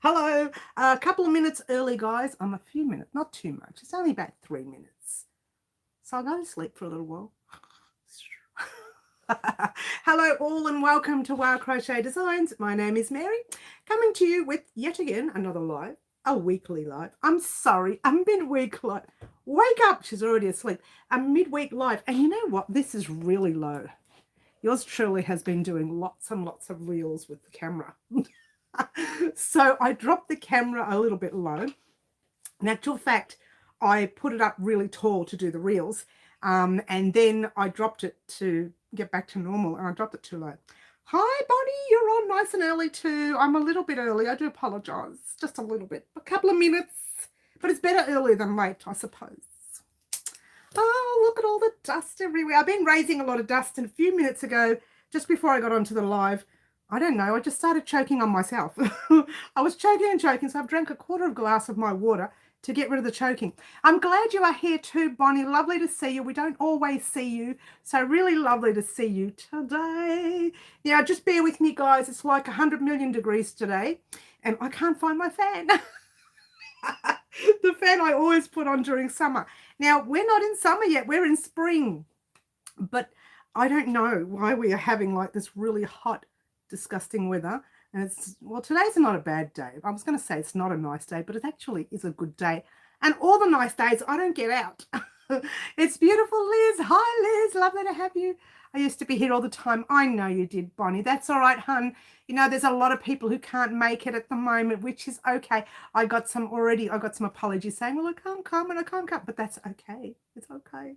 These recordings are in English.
Hello. A couple of minutes early, guys. I'm a few minutes, not too much. It's only about 3 minutes. So I'll go to sleep for a little while. Hello, all, and welcome to Wow Crochet Designs. My name is Mary, coming to you with yet again another live, a weekly live. I'm sorry, a midweek live. Wake up, she's already asleep. A midweek live. And you know what? This is really low. Yours truly has been doing lots and lots of reels with the camera. So I dropped the camera a little bit low. In actual fact, I put it up really tall to do the reels, and then I dropped it to get back to normal, and I dropped it too low. Hi, Bonnie, you're on nice and early too. I'm a little bit early. I do apologise, just a little bit, a couple of minutes, but it's better early than late, I suppose. Oh, look at all the dust everywhere. I've been raising a lot of dust, and a few minutes ago, just before I got onto the live, I don't know, I just started choking on myself. I was choking and choking, so I've drank a quarter of a glass of my water to get rid of the choking. I'm glad you are here too, Bonnie. Lovely to see you. We don't always see you, so really lovely to see you today. Yeah, just bear with me, guys. It's like 100 million degrees today, and I can't find my fan. The fan I always put on during summer. Now, we're not in summer yet. We're in spring, but I don't know why we are having like this really hot, disgusting weather. And it's, well, today's not a bad day. I was going to say it's not a nice day, but it actually is a good day. And all the nice days I don't get out. It's beautiful, Liz. Hi, Liz. Lovely to have you. I used to be here all the time. I know you did, Bonnie. That's all right, hun. You know, there's a lot of people who can't make it at the moment, which is okay. I got some apologies saying, well, I can't come and I can't come, but that's okay. It's okay.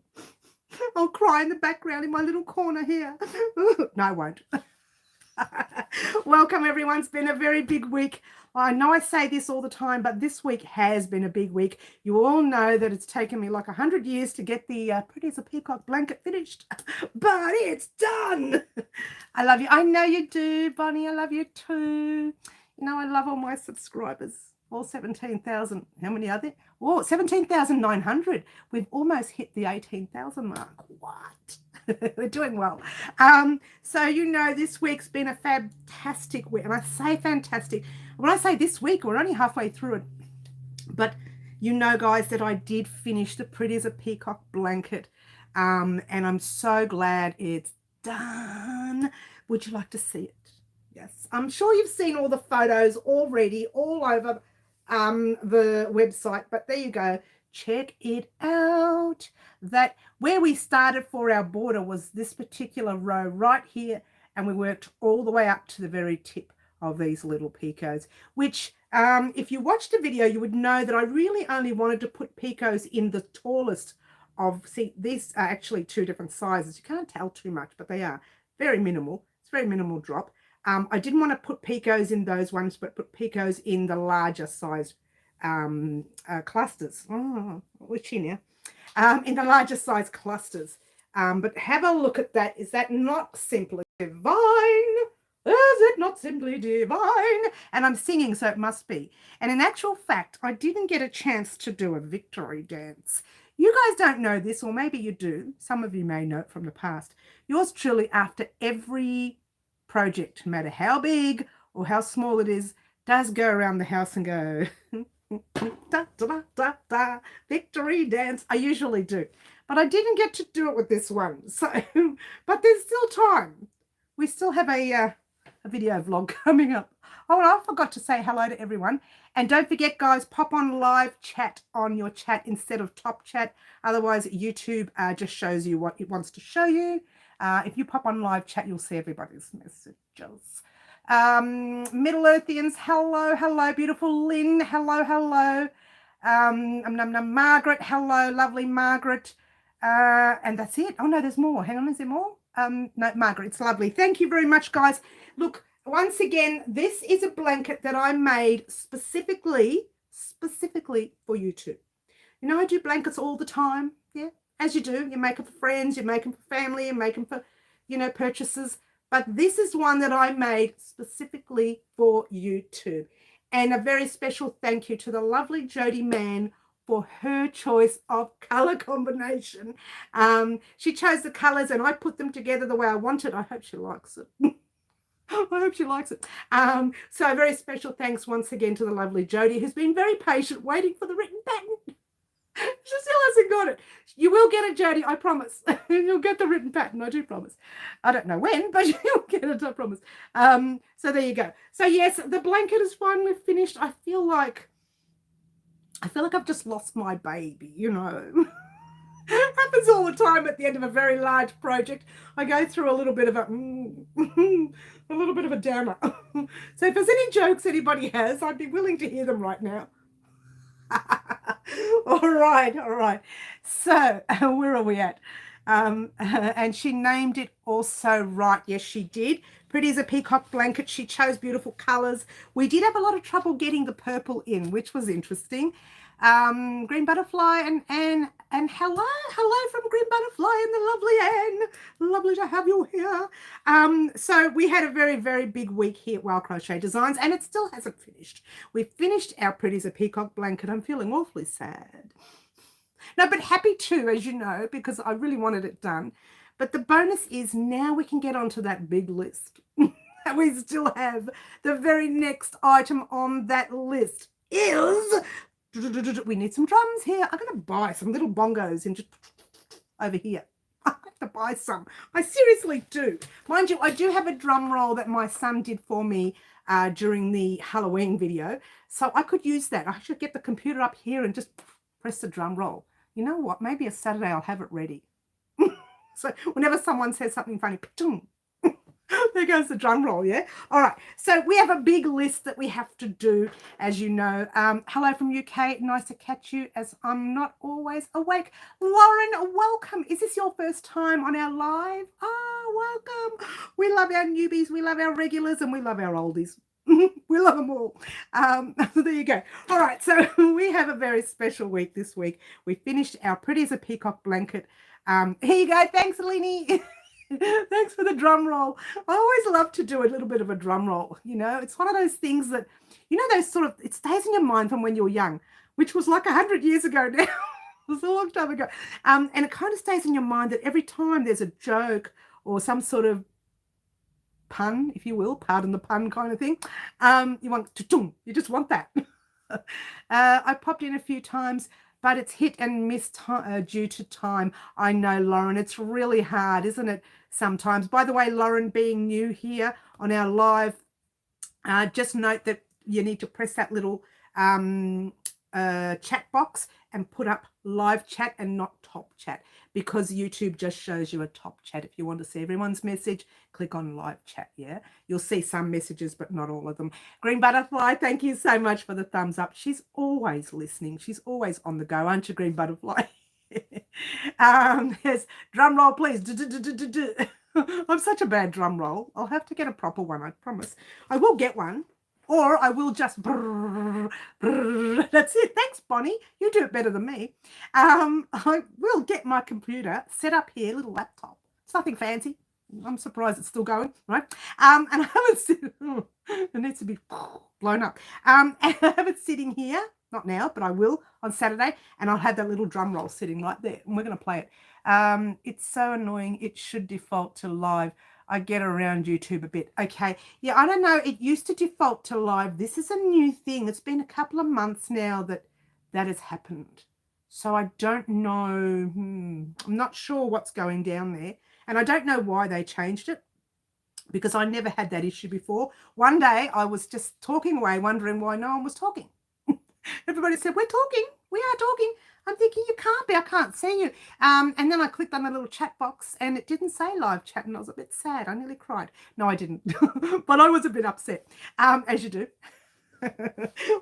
I'll cry in the background in my little corner here. No, I won't. Welcome, everyone. It's been a very big week. I know I say this all the time, but this week has been a big week. You all know that it's taken me like 100 years to get the Pretty as a Peacock blanket finished, but it's done. I love you. I know you do, Bonnie. I love you too. You know, I love all my subscribers. All 17,000. How many are there? Oh, 17,900. We've almost hit the 18,000 mark. What? We're doing well. So, you know, this week's been a fantastic week. And I say fantastic. When I say this week, we're only halfway through it. But you know, guys, that I did finish the Pretty as a Peacock blanket. And I'm so glad it's done. Would you like to see it? Yes. I'm sure you've seen all the photos already all over the website. But there you go. Check it out. That where we started for our border was this particular row right here, and we worked all the way up to the very tip of these little picots, which if you watched the video, you would know that I really only wanted to put picots in the tallest of, see, these are actually two different sizes. You can't tell too much, but they are very minimal. It's very minimal drop. I didn't want to put picots in those ones, but put picots in the larger size clusters. Oh, which here now? In the larger size clusters. But have a look at that. Is that not simply divine? Is it not simply divine? And I'm singing, so it must be. And in actual fact, I didn't get a chance to do a victory dance. You guys don't know this, or maybe you do. Some of you may know it from the past. Yours truly, after every project, no matter how big or how small it is, does go around the house and go... da, da, da, da, victory dance. I usually do, but I didn't get to do it with this one. So, but there's still time. We still have a video vlog coming up. Oh, and I forgot to say hello to everyone. And don't forget, guys, pop on live chat on your chat instead of top chat. Otherwise, YouTube just shows you what it wants to show you. If you pop on live chat, you'll see everybody's messages. Middle Earthians, hello, beautiful Lynn, hello, Margaret, hello, lovely Margaret, and that's it. Oh no, there's more. Hang on, is there more? No, Margaret, it's lovely. Thank you very much, guys. Look, once again, this is a blanket that I made specifically for YouTube. You know, I do blankets all the time, yeah, as you do. You make them for friends, you make them for family, you make them for, you know, purchases. But this is one that I made specifically for YouTube. And a very special thank you to the lovely Jody Mann for her choice of color combination. She chose the colors and I put them together the way I wanted. I hope she likes it. I hope she likes it. So a very special thanks once again to the lovely Jodie, who's been very patient waiting for the written pattern. She still hasn't got it. You will get it, Jodie, I promise. You'll get the written pattern, I do promise. I don't know when, but you'll get it, I promise. So there you go. So yes, the blanket is finally finished. I feel like I've just lost my baby, you know. Happens all the time at the end of a very large project. I go through a little bit of a little bit of a downer. So if there's any jokes anybody has, I'd be willing to hear them right now. All right. So where are we at? And she named it also right. Yes, she did. Pretty as a peacock blanket. She chose beautiful colors. We did have a lot of trouble getting the purple in, which was interesting. Green butterfly and hello from Green Butterfly and the lovely Anne. Lovely to have you here. So we had a very, very big week here at Wild Crochet Designs, and it still hasn't finished. We finished our Pretty as a Peacock blanket. I'm feeling awfully sad. No, but happy too, as you know, because I really wanted it done. But the bonus is now we can get onto that big list. We still have the very next item on that list is... We need some drums here. I'm going to buy some little bongos and just over here. I have to buy some. I seriously do. Mind you, I do have a drum roll that my son did for me during the Halloween video. So I could use that. I should get the computer up here and just press the drum roll. You know what? Maybe a Saturday I'll have it ready. So whenever someone says something funny, there goes the drum roll, yeah? All right, so we have a big list that we have to do, as you know. Hello from UK, nice to catch you as I'm not always awake. Lauren, welcome. Is this your first time on our live? Welcome. We love our newbies, we love our regulars, and we love our oldies. We love them all. There you go. All right, so we have a very special week this week. We finished our Pretty as a Peacock blanket. Here you go. Thanks, Alini. Thanks for the drum roll. I always love to do a little bit of a drum roll. You know, it's one of those things that, you know, those sort of, it stays in your mind from when you're young, which was like 100 years ago now. It was a long time ago. And it kind of stays in your mind that every time there's a joke or some sort of pun, if you will, pardon the pun kind of thing, you want to, you just want that. I popped in a few times, but it's hit and miss due to time. I know, Lauren, it's really hard, isn't it, sometimes? By the way, Lauren, being new here on our live, just note that you need to press that little chat box and put up live chat and not top chat, because YouTube just shows you a top chat. If you want to see everyone's message, click on live chat, yeah? You'll see some messages, but not all of them. Green Butterfly, thank you so much for the thumbs up. She's always listening. She's always on the go, aren't you, Green Butterfly? Yes, drum roll, please. I'm such a bad drum roll. I'll have to get a proper one, I promise. I will get one. Or I will just, brrr, brrr. That's it. Thanks, Bonnie. You do it better than me. I will get my computer set up here, little laptop. It's nothing fancy. I'm surprised it's still going, right? And I have it needs to be blown up. And I have it sitting here, not now, but I will on Saturday, and I'll have that little drum roll sitting right there, and we're going to play it. It's so annoying. It should default to live. I get around YouTube a bit. Okay. Yeah, I don't know. It used to default to live. This is a new thing. It's been a couple of months now that has happened. So I don't know. I'm not sure what's going down there. And I don't know why they changed it, because I never had that issue before. One day I was just talking away, wondering why no one was talking. Everybody said, we're talking. We are talking. I'm thinking, you can't be. I can't see you. And then I clicked on the little chat box and it didn't say live chat, and I was a bit sad. I nearly cried. No, I didn't. But I was a bit upset, as you do.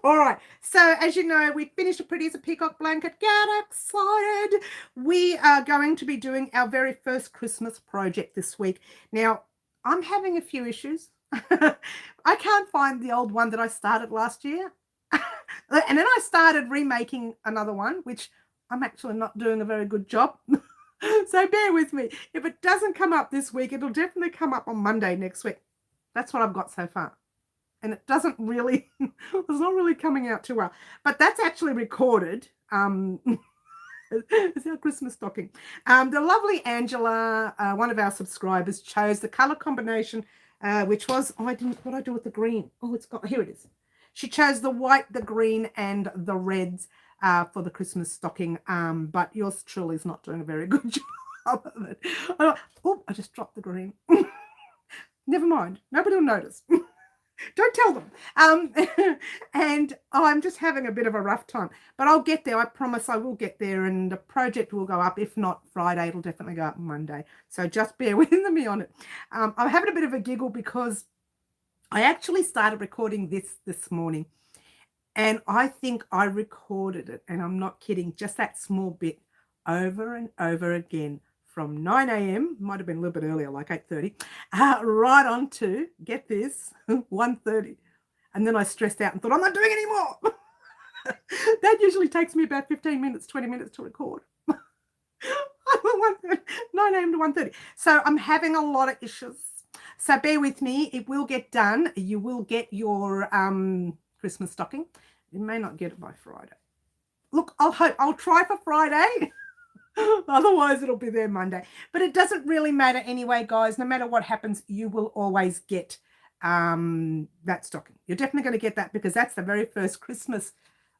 All right. So as you know, we finished a Pretty as a Peacock blanket. Get excited. We are going to be doing our very first Christmas project this week. Now, I'm having a few issues. I can't find the old one that I started last year. And then I started remaking another one, which I'm actually not doing a very good job. So bear with me. If it doesn't come up this week, it'll definitely come up on Monday next week. That's what I've got so far. And it doesn't really, it's not really coming out too well. But that's actually recorded. It's our Christmas stocking. The lovely Angela, one of our subscribers, chose the color combination which was, oh, what I do with the green? Oh, here it is. She chose the white, the green, and the reds for the Christmas stocking, but yours truly is not doing a very good job of it. Oh, I just dropped the green. Never mind. Nobody will notice. Don't tell them. And I'm just having a bit of a rough time. But I'll get there. I promise I will get there. And the project will go up. If not Friday, it'll definitely go up Monday. So just bear with me on it. I'm having a bit of a giggle because I actually started recording this morning. And I think I recorded it, and I'm not kidding, just that small bit over and over again from 9 a.m., might have been a little bit earlier, like 8:30, right on to, get this, 1:30. And then I stressed out and thought, I'm not doing any more. That usually takes me about 15 minutes, 20 minutes to record. 9 a.m. to 1:30. So I'm having a lot of issues. So bear with me. It will get done. You will get your Christmas stocking. You may not get it by Friday. Look, I'll try for Friday. Otherwise, it'll be there Monday. But it doesn't really matter anyway, guys. No matter what happens, you will always get that stocking. You're definitely going to get that because that's the very first Christmas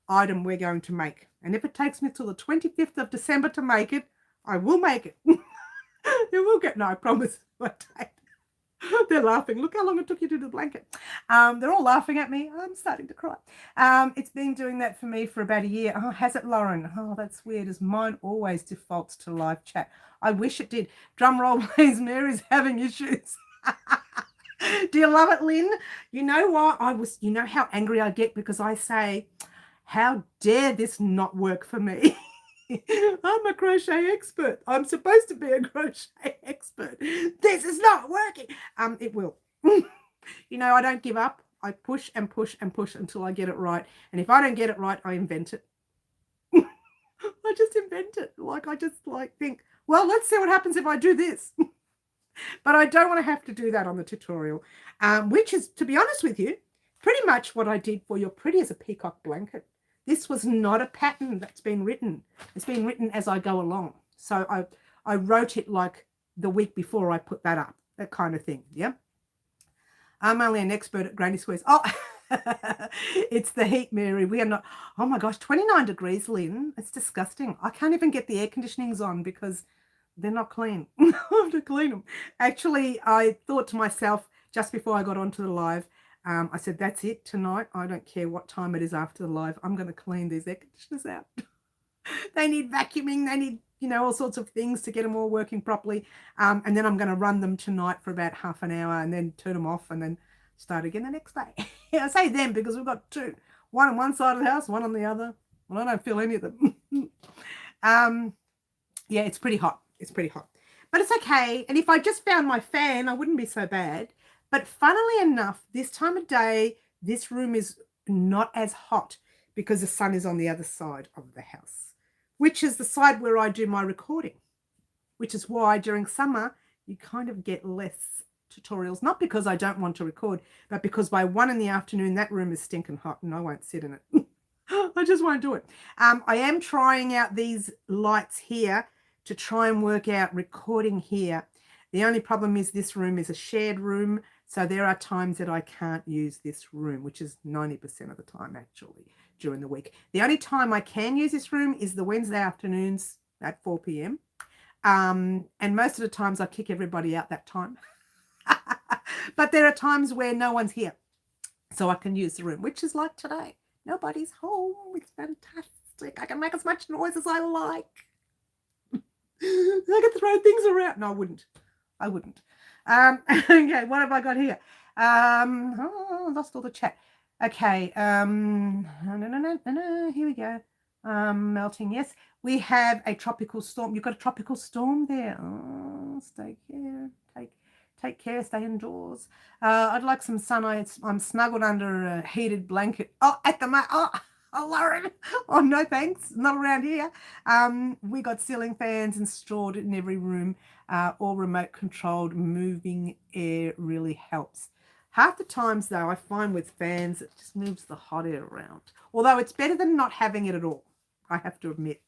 item we're going to make. And if it takes me till the 25th of December to make it, I will make it. You will get, no, I promise. They're laughing. Look how long it took you to do the blanket. They're all laughing at me. I'm starting to cry. It's been doing that for me for about a year. Oh, has it, Lauren? Oh, that's weird. As mine always defaults to live chat. I wish it did. Drum roll, please. Mary's having issues. Do you love it, Lynn? You know what? You know how angry I get because I say, how dare this not work for me? I'm a crochet expert. I'm supposed to be a crochet expert. This is not working. It will. You know, I don't give up. I push and push and push until I get it right. And if I don't get it right, I invent it. I just invent it. I just think, well, let's see what happens if I do this. But I don't want to have to do that on the tutorial, which is, to be honest with you, pretty much what I did for your Pretty as a Peacock blanket. This was not a pattern that's been written. It's been written as I go along. So I wrote it like the week before I put that up, that kind of thing, yeah? I'm only an expert at granny squares. Oh, it's the heat, Mary. We are not, oh my gosh, 29 degrees, Lynn. It's disgusting. I can't even get the air conditionings on because they're not clean. I have to clean them. Actually, I thought to myself just before I got onto the live, I said, that's it tonight. I don't care what time it is after the live. I'm going to clean these air conditioners out. They need vacuuming. They need, you know, all sorts of things to get them all working properly. And then I'm going to run them tonight for about half an hour and then turn them off and then start again the next day. I say them because we've got two. One on one side of the house, one on the other. Well, I don't feel any of them. Yeah, it's pretty hot. It's pretty hot. But it's okay. And if I just found my fan, I wouldn't be so bad. But funnily enough, this time of day, this room is not as hot because the sun is on the other side of the house, which is the side where I do my recording, which is why during summer, you kind of get less tutorials, not because I don't want to record, but because by 1 in the afternoon, that room is stinking hot and I won't sit in it. I just won't do it. I am trying out these lights here to try and work out recording here. The only problem is this room is a shared room. So there are times that I can't use this room, which is 90% of the time actually during the week. The only time I can use this room is the Wednesday afternoons at 4 p.m. And most of the times I kick everybody out that time. But there are times where no one's here. So I can use the room, which is like today. Nobody's home. It's fantastic. I can make as much noise as I like. I can throw things around. No, I wouldn't. Okay, what have I got here? Lost all the chat. Okay. No. Here we go. Melting. Yes, we have a tropical storm. You've got a tropical storm there. Oh, stay care. Take care. Stay indoors. I'd like some sun. I'm snuggled under a heated blanket. Oh, at the Oh, Lauren. Oh, no, thanks. Not around here. We got ceiling fans installed in every room, all remote controlled. Moving air really helps. Half the times, though, I find with fans, it just moves the hot air around. Although it's better than not having it at all, I have to admit,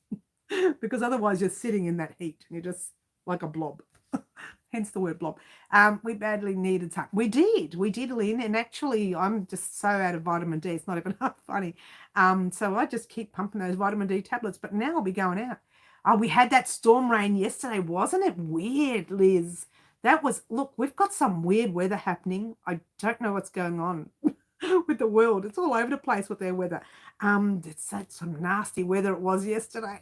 because otherwise you're sitting in that heat and you're just like a blob. hence the word blob. We badly needed some. We did, Lynn. And actually, I'm just so out of vitamin D. It's not even funny. So I just keep pumping those vitamin D tablets. But now I'll be going out. Oh, we had that storm rain yesterday. Wasn't it weird, Liz? That was, look, we've got some weird weather happening. I don't know what's going on with the world. It's all over the place with their weather. It's some nasty weather it was yesterday.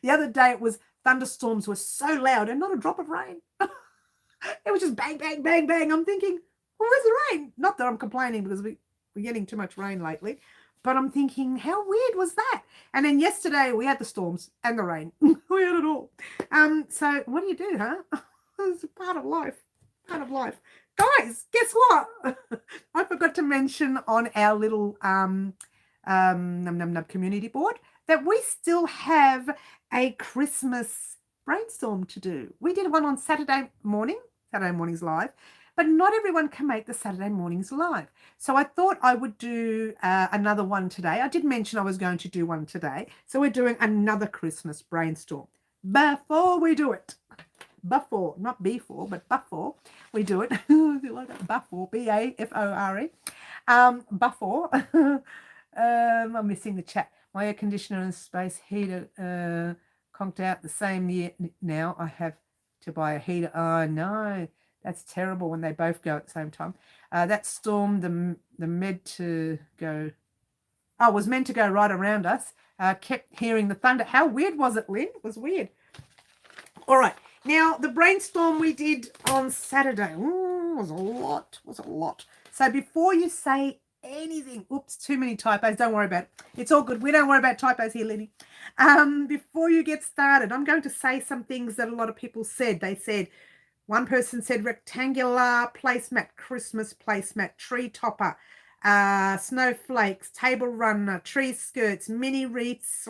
The other day it was thunderstorms were so loud and not a drop of rain. It was just bang, bang, bang, bang. I'm thinking, well, where's the rain? Not that I'm complaining because we're getting too much rain lately. But I'm thinking, how weird was that? And then yesterday we had the storms and the rain. We had it all. So what do you do, huh? It's part of life. Part of life. Guys, guess what? I forgot to mention on our little community board that we still have a Christmas brainstorm to do. We did one on Saturday mornings live, but not everyone can make the Saturday mornings live. So I thought I would do another one today. I did mention I was going to do one today. So we're doing another Christmas brainstorm. Before we do it, not before, but before we do it, like before, B-A-F-O-R-E, before, I'm missing the chat. My air conditioner and space heater conked out the same year. Now I have to buy a heater. Oh no, that's terrible when they both go at the same time. That storm, the meant to go, was meant to go right around us. Kept hearing the thunder. How weird was it, Lynn? It was weird. All right. Now, the brainstorm we did on Saturday was a lot. So before you say anything, oops, too many typos, don't worry about it. It's all good. We don't worry about typos here, Lenny. Before you get started, I'm going to say some things that a lot of people said. They said, one person said rectangular placemat, Christmas placemat, tree topper, snowflakes, table runner, tree skirts, mini wreaths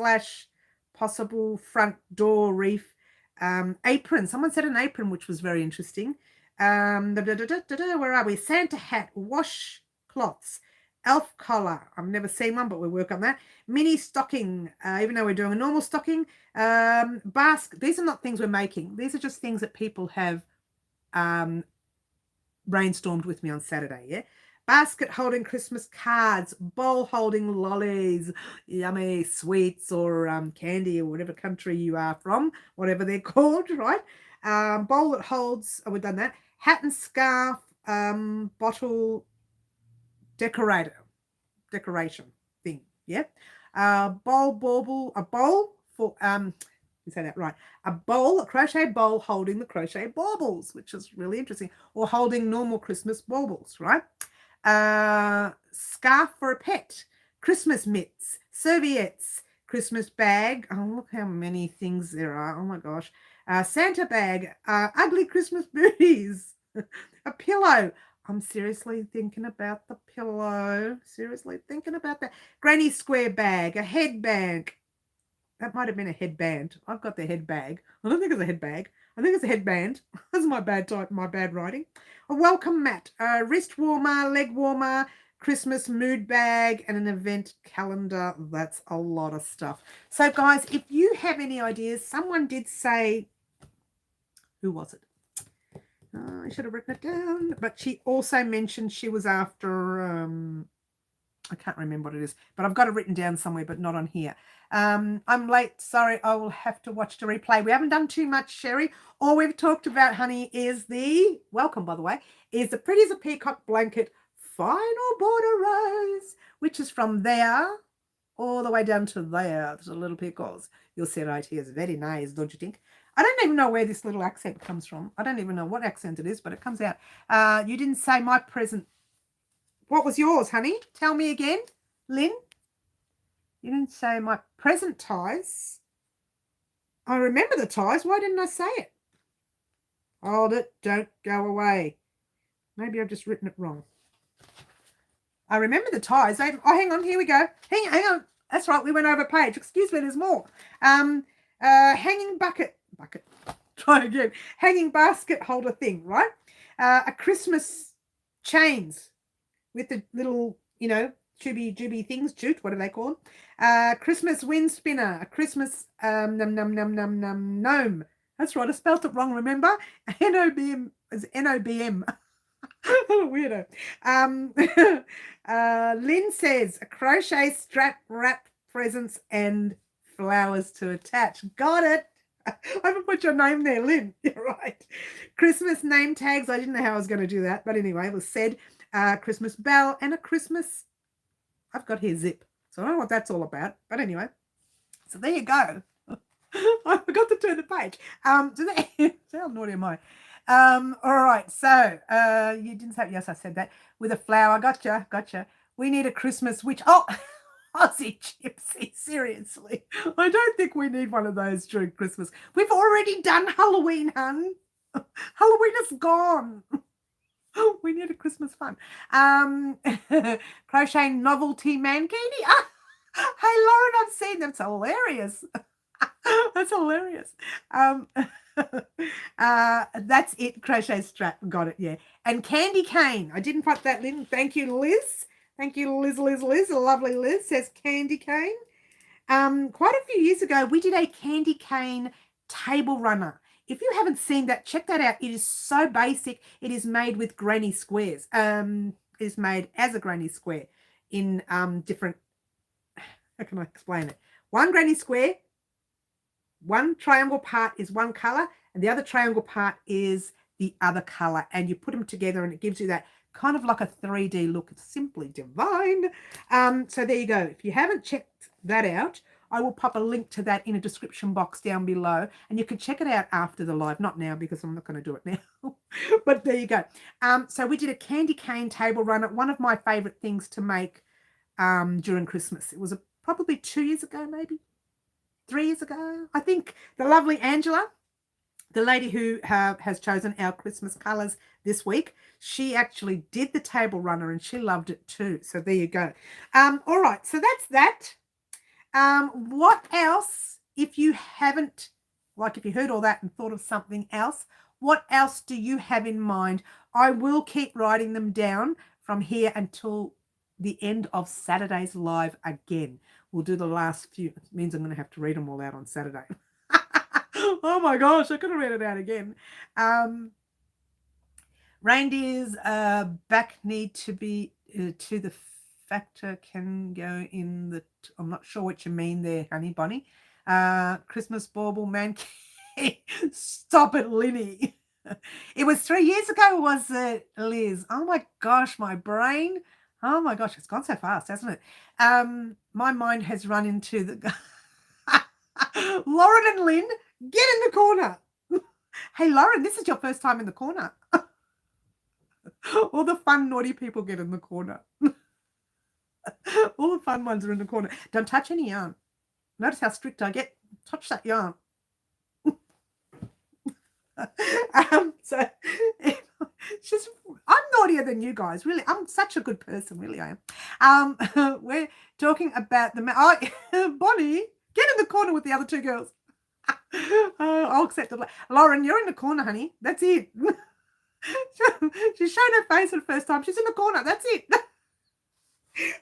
/ possible front door wreath, apron. Someone said an apron, which was very interesting. Where are we? Santa hat, washcloths, elf collar. I've never seen one, but we'll work on that. Mini stocking, even though we're doing a normal stocking. Basket. These are not things we're making. These are just things that people have brainstormed with me on Saturday. Yeah. Basket holding Christmas cards, bowl holding lollies, yummy sweets or candy or whatever country you are from, whatever they're called, right? Bowl that holds, we've done that. Hat and scarf, bottle decoration thing, yeah. Bauble, a bowl for, you say that right, a crochet bowl holding the crochet baubles, which is really interesting, or holding normal Christmas baubles, right? Scarf for a pet, Christmas mitts, serviettes, Christmas bag. Oh, look how many things there are. Oh my gosh. Santa bag, ugly Christmas booties, a pillow. I'm seriously thinking about the pillow. Seriously thinking about that. Granny square bag, a headband. That might have been a headband. I've got the head bag. I don't think it's a head bag. I think it's a headband. That's my bad writing. A welcome mat, a wrist warmer, leg warmer, Christmas mood bag, and an event calendar. That's a lot of stuff. So, guys, if you have any ideas, someone did say, who was it? I should have written it down. But she also mentioned she was after, I can't remember what it is, but I've got it written down somewhere, but not on here. I'm late. Sorry, I will have to watch the replay. We haven't done too much, Sherry. All we've talked about, honey, is the, welcome, by the way, is the Pretty as a Peacock blanket final border rose, which is from there all the way down to there. There's a little peacocks. You'll see right here. It's very nice, don't you think? I don't even know where this little accent comes from. I don't even know what accent it is, but it comes out. You didn't say my present. What was yours, honey? Tell me again, Lynn. You didn't say my present ties. I remember the ties. Why didn't I say it? Hold it. Don't go away. Maybe I've just written it wrong. I remember the ties. Oh, hang on. Here we go. Hang on. That's right. We went over a page. Excuse me. There's more. Hanging bucket. Try again. Hanging basket holder thing, right? A Christmas chains with the little, jubby things, jute, what are they called? Christmas wind spinner, a Christmas gnome. That's right, I spelled it wrong, remember? N-O-B-M, It's N-O-B-M. Weirdo. Lynn says, a crochet strap wrap presents and flowers to attach. Got it. I haven't put your name there, Lynn. You're right. Christmas name tags. I didn't know how I was going to do that, but anyway, it was said. Christmas bell and a Christmas, I've got here zip. So I don't know what that's all about, but anyway. So there you go. I forgot to turn the page. So how naughty am I? All right. So you didn't say, yes, I said that. With a flower. Gotcha. We need a Christmas witch. Oh, Aussie Gypsy. Seriously. I don't think we need one of those during Christmas. We've already done Halloween, hun. Halloween is gone. We need a Christmas fun. Crochet novelty mankini. Hey, Lauren, I've seen them. It's hilarious. That's hilarious. That's it. Crochet strap. Got it. Yeah. And candy cane. I didn't put that in. Thank you, Liz. Thank you, Liz. A lovely Liz says candy cane. Quite a few years ago, we did a candy cane table runner. If you haven't seen that, check that out. It is so basic. It is made with granny squares. It is made as a granny square in different, how can I explain it? One granny square, one triangle part is one color, and the other triangle part is the other color. And you put them together and it gives you that kind of like a 3D look. It's simply divine. So there you go. If you haven't checked that out, I will pop a link to that in a description box down below, and you can check it out after the live. Not now, because I'm not going to do it now. But there you go. So we did a candy cane table runner. One of my favorite things to make during Christmas. It was probably 2 years ago, maybe 3 years ago. I think the lovely Angela, the lady who has chosen our Christmas colors this week, she actually did the table runner and she loved it too. So there you go. All right. So that's that. What else, if you haven't, like if you heard all that and thought of something else, what else do you have in mind? I will keep writing them down from here until the end of Saturday's live again. We'll do the last few. It means I'm going to have to read them all out on Saturday. Oh my gosh, I could have read it out again. Reindeers back need to be to the factor can go in the, I'm not sure what you mean there, honey bunny. Christmas bauble man. Stop it, Linny. It was 3 years ago, was it, Liz? Oh my gosh, my brain. Oh my gosh, it's gone so fast, hasn't it? My mind has run into the Lauren and Lynn, get in the corner. Hey, Lauren, this is your first time in the corner. All the fun, naughty people get in the corner. All the fun ones are in the corner. Don't touch any yarn. Notice how strict I get. Touch that yarn. So just, I'm naughtier than you guys, really. I'm such a good person, really I am. We're talking about the Bonnie, get in the corner with the other two girls. I'll accept it. Lauren, you're in the corner, honey. That's it. She's shown her face for the first time. She's in the corner. That's it.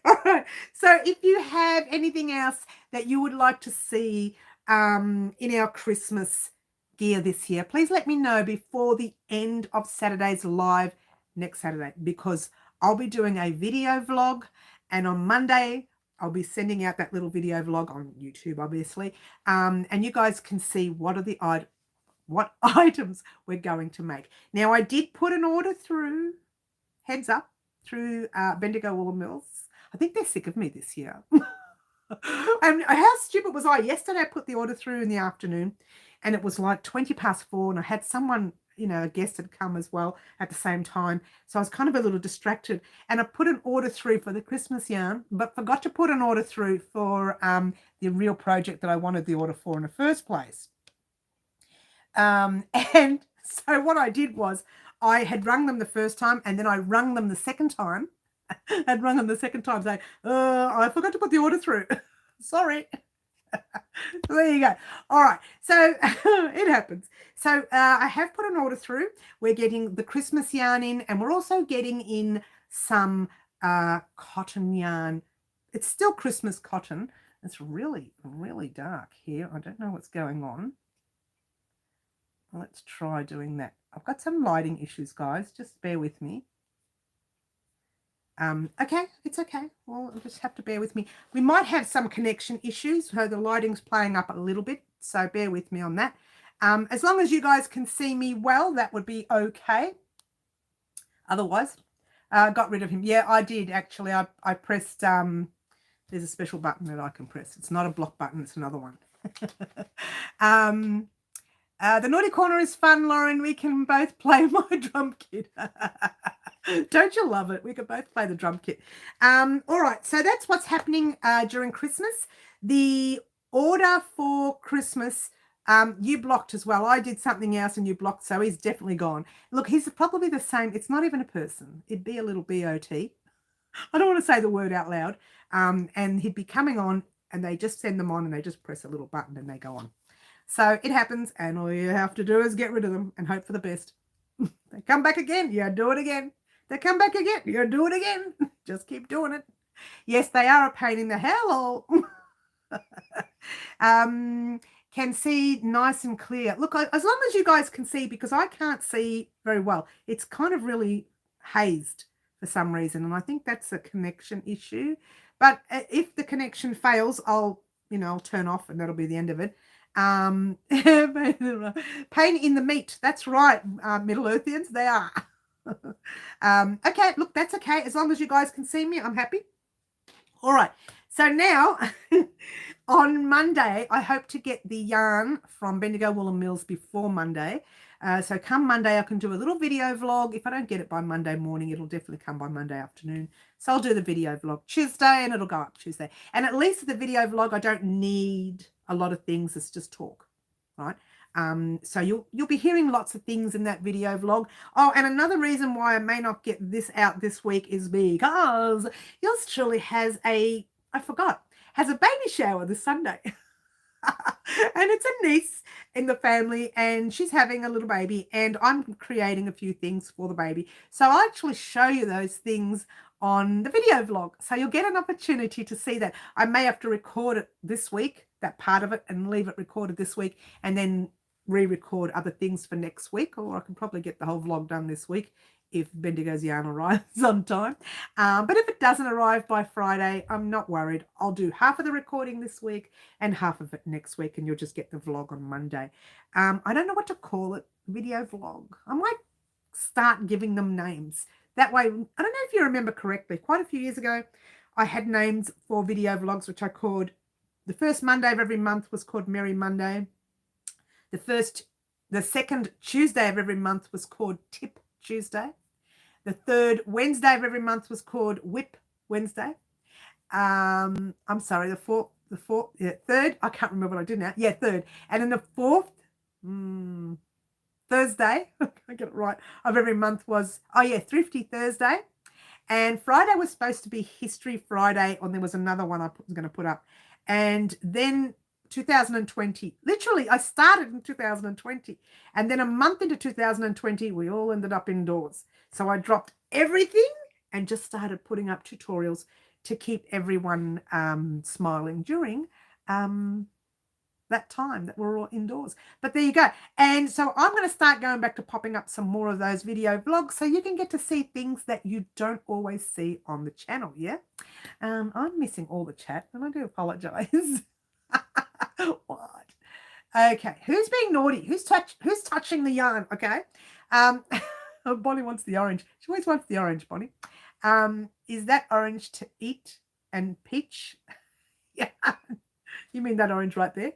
All right. So if you have anything else that you would like to see in our Christmas gear this year, please let me know before the end of Saturday's live next Saturday, because I'll be doing a video vlog, and on Monday I'll be sending out that little video vlog on YouTube, obviously, and you guys can see what items we're going to make. Now, I did put an order through, heads up, through Bendigo Woollen Mills. I think they're sick of me this year. And how stupid was I? Yesterday I put the order through in the afternoon, and it was like 4:20, and I had someone, you know, a guest had come as well at the same time. So I was kind of a little distracted, and I put an order through for the Christmas yarn, but forgot to put an order through for the real project that I wanted the order for in the first place. And so what I did was I had rung them the first time, and then I rung them the second time. I'd rung them the second time saying, I forgot to put the order through. Sorry. There you go. All right. So it happens. So I have put an order through. We're getting the Christmas yarn in, and we're also getting in some cotton yarn. It's still Christmas cotton. It's really, really dark here. I don't know what's going on. Let's try doing that. I've got some lighting issues, guys. Just bear with me. Okay, it's okay. Well, I'll just have to bear with me. We might have some connection issues, so the lighting's playing up a little bit, so bear with me on that. As long as you guys can see me well, that would be okay. Otherwise, got rid of him. Yeah, I did actually. I pressed, there's a special button that I can press. It's not a block button, it's another one. The naughty corner is fun, Lauren. We can both play my drum kit. Don't you love it? We can both play the drum kit. All right, so that's what's happening during Christmas. The order for Christmas, you blocked as well. I did something else and you blocked, so he's definitely gone. Look, he's probably the same. It's not even a person. It'd be a little BOT. I don't want to say the word out loud. And he'd be coming on, and they just send them on, and they just press a little button and they go on. So it happens, and all you have to do is get rid of them and hope for the best. They come back again, you do it again. They come back again, you do it again. Just keep doing it. Yes, they are a pain in the hell. Can see nice and clear. Look, as long as you guys can see, because I can't see very well. It's kind of really hazed for some reason, and I think that's a connection issue. But if the connection fails, I'll turn off, and that'll be the end of it. Pain in the meat. That's right, Middle Earthians, they are. Okay, look, that's okay. As long as you guys can see me, I'm happy. All right, so now on Monday, I hope to get the yarn from Bendigo Woolen Mills before Monday. So come Monday, I can do a little video vlog. If I don't get it by Monday morning, it'll definitely come by Monday afternoon. So I'll do the video vlog Tuesday, and it'll go up Tuesday. And at least with the video vlog, I don't need a lot of things. It's just talk, right? So you'll be hearing lots of things in that video vlog. Oh, and another reason why I may not get this out this week is because yours truly has a baby shower this Sunday. And it's a niece in the family, and she's having a little baby, and I'm creating a few things for the baby. So I'll actually show you those things on the video vlog. So you'll get an opportunity to see that. I may have to record it this week, that part of it, and leave it recorded this week, and then re-record other things for next week, or I can probably get the whole vlog done this week if Bendigo's yarn arrives on time. But if it doesn't arrive by Friday, I'm not worried. I'll do half of the recording this week and half of it next week, and you'll just get the vlog on Monday. I don't know what to call it, video vlog. I might start giving them names. That way, I don't know if you remember correctly, quite a few years ago, I had names for video vlogs, which I called, the first Monday of every month was called Merry Monday. The second Tuesday of every month was called Tip Tuesday. The third Wednesday of every month was called Whip Wednesday. I'm sorry, third, I can't remember what I did now. Yeah, third. And then the fourth, Thursday, I get it right, of every month was, Thrifty Thursday. And Friday was supposed to be History Friday, and there was another one I was going to put up. And then 2020, literally, I started in 2020. And then a month into 2020, we all ended up indoors. So I dropped everything and just started putting up tutorials to keep everyone smiling during that time that we're all indoors. But there you go. And so I'm going to start going back to popping up some more of those video vlogs so you can get to see things that you don't always see on the channel, yeah? I'm missing all the chat, and I do apologize. What? Okay, who's being naughty? Who's touching the yarn? Okay. Bonnie wants the orange. She always wants the orange, Bonnie. Is that orange to eat and peach? Yeah. You mean that orange right there?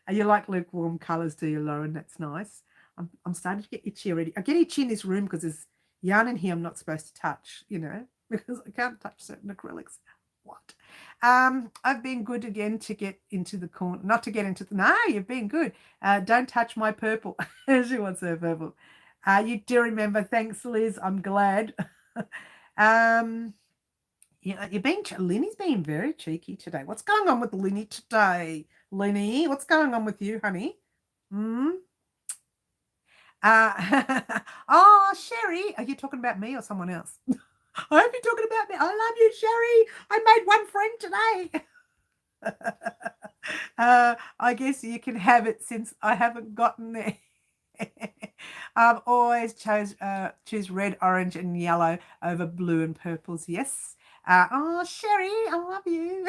You like lukewarm colours, do you, Lauren? That's nice. I'm starting to get itchy already. I get itchy in this room because there's yarn in here I'm not supposed to touch, because I can't touch certain acrylics. What? I've been good again to get into the corner, not to get into the, no, you've been good. Don't touch my purple. She wants her purple. You do remember. Thanks, Liz. I'm glad. Linny's being very cheeky today. What's going on with Linny today? Linny, what's going on with you, honey? Oh, Sherry, are you talking about me or someone else? I hope you're talking about me. I love you, Sherry. I made one friend today. I guess you can have it since I haven't gotten there. I've always choose red, orange, and yellow over blue and purples. Yes. Oh, Sherry, I love you.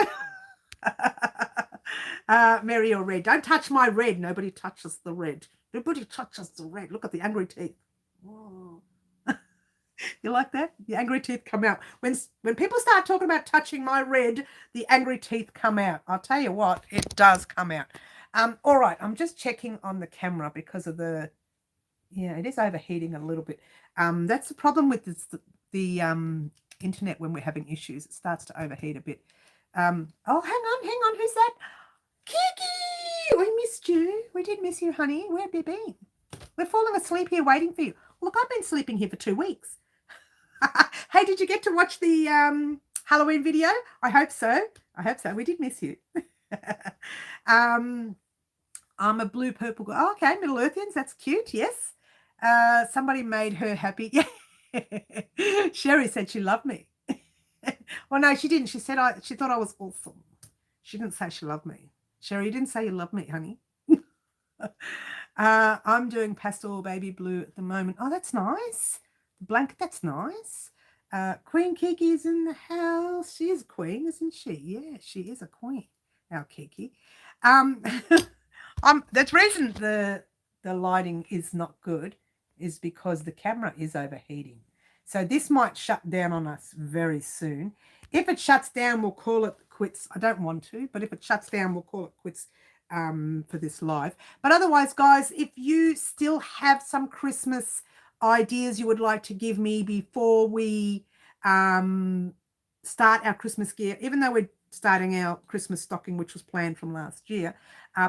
Mary or red. Don't touch my red. Nobody touches the red. Nobody touches the red. Look at the angry teeth. Oh. You like that? The angry teeth come out. When people start talking about touching my red, the angry teeth come out. I'll tell you what, it does come out. All right, I'm just checking on the camera because of the, yeah, it is overheating a little bit. That's the problem with the internet when we're having issues. It starts to overheat a bit. Oh, hang on. Who's that? Kiki! We missed you. We did miss you, honey. Where have you been? We're falling asleep here waiting for you. Look, I've been sleeping here for 2 weeks. Hey, did you get to watch the Halloween video? I hope so. We did miss you. I'm a blue purple girl. Oh, okay, Middle Earthians. That's cute. Yes. Somebody made her happy. Yeah. Sherry said she loved me. Well, no, she didn't. She said she thought I was awesome. She didn't say she loved me. Sherry, you didn't say you love me, honey. I'm doing pastel baby blue at the moment. Oh, that's nice. Blanket, that's nice. Queen Kiki's in the house. She is a queen, isn't she? Yeah, she is a queen. Our Kiki. The reason the lighting is not good is because the camera is overheating. So this might shut down on us very soon. If it shuts down, we'll call it quits. I don't want to, but if it shuts down, we'll call it quits for this live. But otherwise, guys, if you still have some Christmas ideas you would like to give me before we start our Christmas gear, even though we're starting our Christmas stocking, which was planned from last year,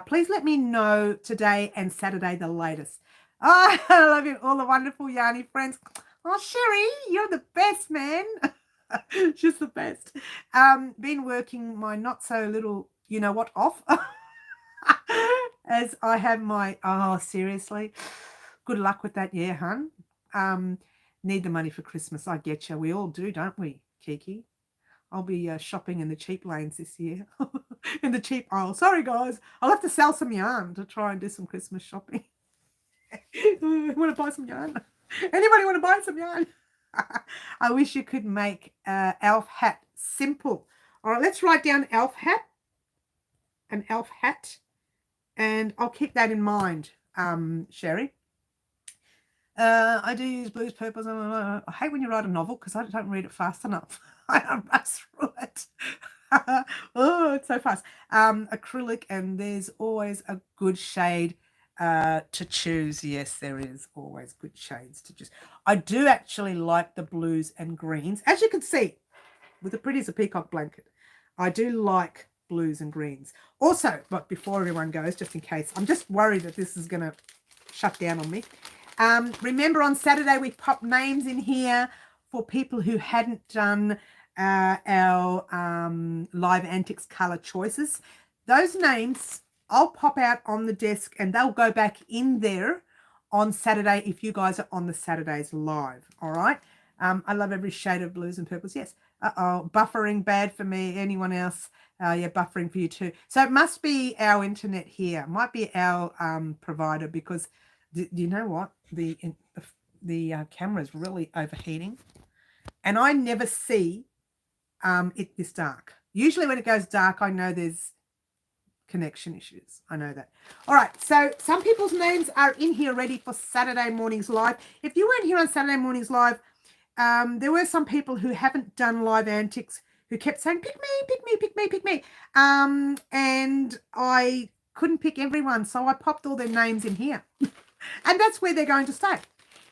please let me know today and Saturday the latest. Oh, I love you, all the wonderful Yarny friends. Oh, Sherry, you're the best, man. She's the best. Been working my not so little, you know what, off as I have my, oh, seriously, good luck with that. Yeah, hun. Need the money for Christmas. I get you. We all do, don't we, Kiki? I'll be shopping in the cheap lanes this year. In the cheap aisle. Sorry, guys. I'll have to sell some yarn to try and do some Christmas shopping. Want to buy some yarn? Anybody want to buy some yarn? I wish you could make elf hat simple. All right, let's write down elf hat. An elf hat. And I'll keep that in mind, Sherry. I do use blues, purples. I hate when you write a novel because I don't read it fast enough. I don't rush through it. Oh, it's so fast. Acrylic, and there's always a good shade to choose. Yes, there is always good shades to choose. I do actually like the blues and greens. As you can see, with the pretty as a peacock blanket, I do like blues and greens. Also, but before everyone goes, just in case, I'm just worried that this is going to shut down on me. Remember on Saturday we popped names in here for people who hadn't done our Live Antics colour choices. Those names I'll pop out on the desk and they'll go back in there on Saturday if you guys are on the Saturdays live. All right. I love every shade of blues and purples. Yes. Buffering bad for me. Anyone else? Yeah, buffering for you too. So it must be our internet here. It might be our provider because do you know what? The camera is really overheating. And I never see it this dark. Usually when it goes dark, I know there's connection issues. I know that. All right. So some people's names are in here ready for Saturday morning's live. If you weren't here on Saturday morning's live, there were some people who haven't done Live Antics who kept saying, pick me, pick me, pick me, pick me. And I couldn't pick everyone. So I popped all their names in here. And that's where they're going to stay.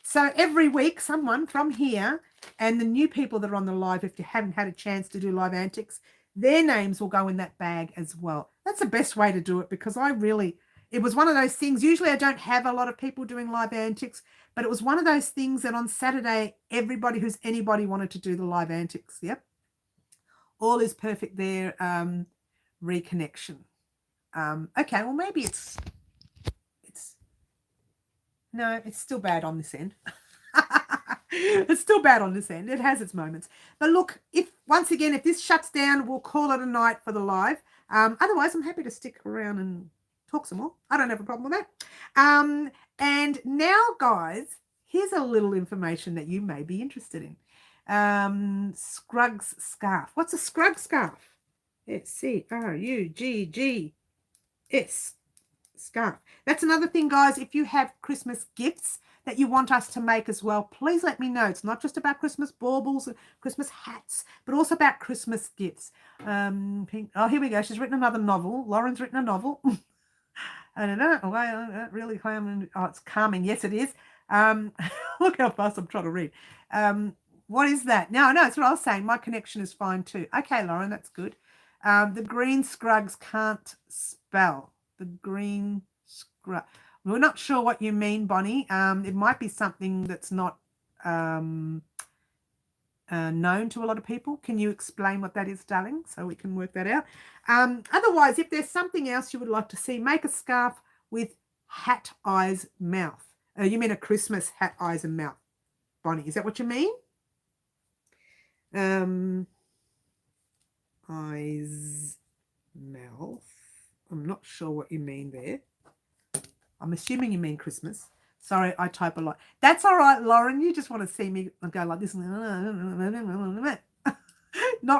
So every week, someone from here and the new people that are on the live, if you haven't had a chance to do Live Antics, their names will go in that bag as well. That's the best way to do it because it was one of those things. Usually I don't have a lot of people doing Live Antics, but it was one of those things that on Saturday, everybody who's anybody wanted to do the Live Antics. Yep. All is perfect there. Reconnection. Okay, well, maybe no, it's still bad on this end. It's still bad on this end. It has its moments. But look, if this shuts down, we'll call it a night for the live. Otherwise, I'm happy to stick around and talk some more. I don't have a problem with that. And now, guys, here's a little information that you may be interested in. Scruggs scarf. What's a Scruggs scarf? It's Scruggs scarf. That's another thing, guys. If you have Christmas gifts that you want us to make as well, please let me know. It's not just about Christmas baubles and Christmas hats, but also about Christmas gifts. Pink. Oh, here we go. She's written another novel. Lauren's written a novel. I don't know. Really calming. Oh, it's calming. Yes, it is. Look how fast I'm trying to read. What is that? No, it's what I was saying. My connection is fine too. Okay, Lauren, that's good. The green Scruggs can't spell. The green scrub. We're not sure what you mean, Bonnie. It might be something that's not known to a lot of people. Can you explain what that is, darling, so we can work that out? Otherwise, if there's something else you would like to see, make a scarf with hat, eyes, mouth. You mean a Christmas hat, eyes, and mouth, Bonnie? Is that what you mean? Eyes, mouth. I'm not sure what you mean there. I'm assuming you mean Christmas. Sorry, I type a lot. That's all right, Lauren. You just want to see me go like this. Not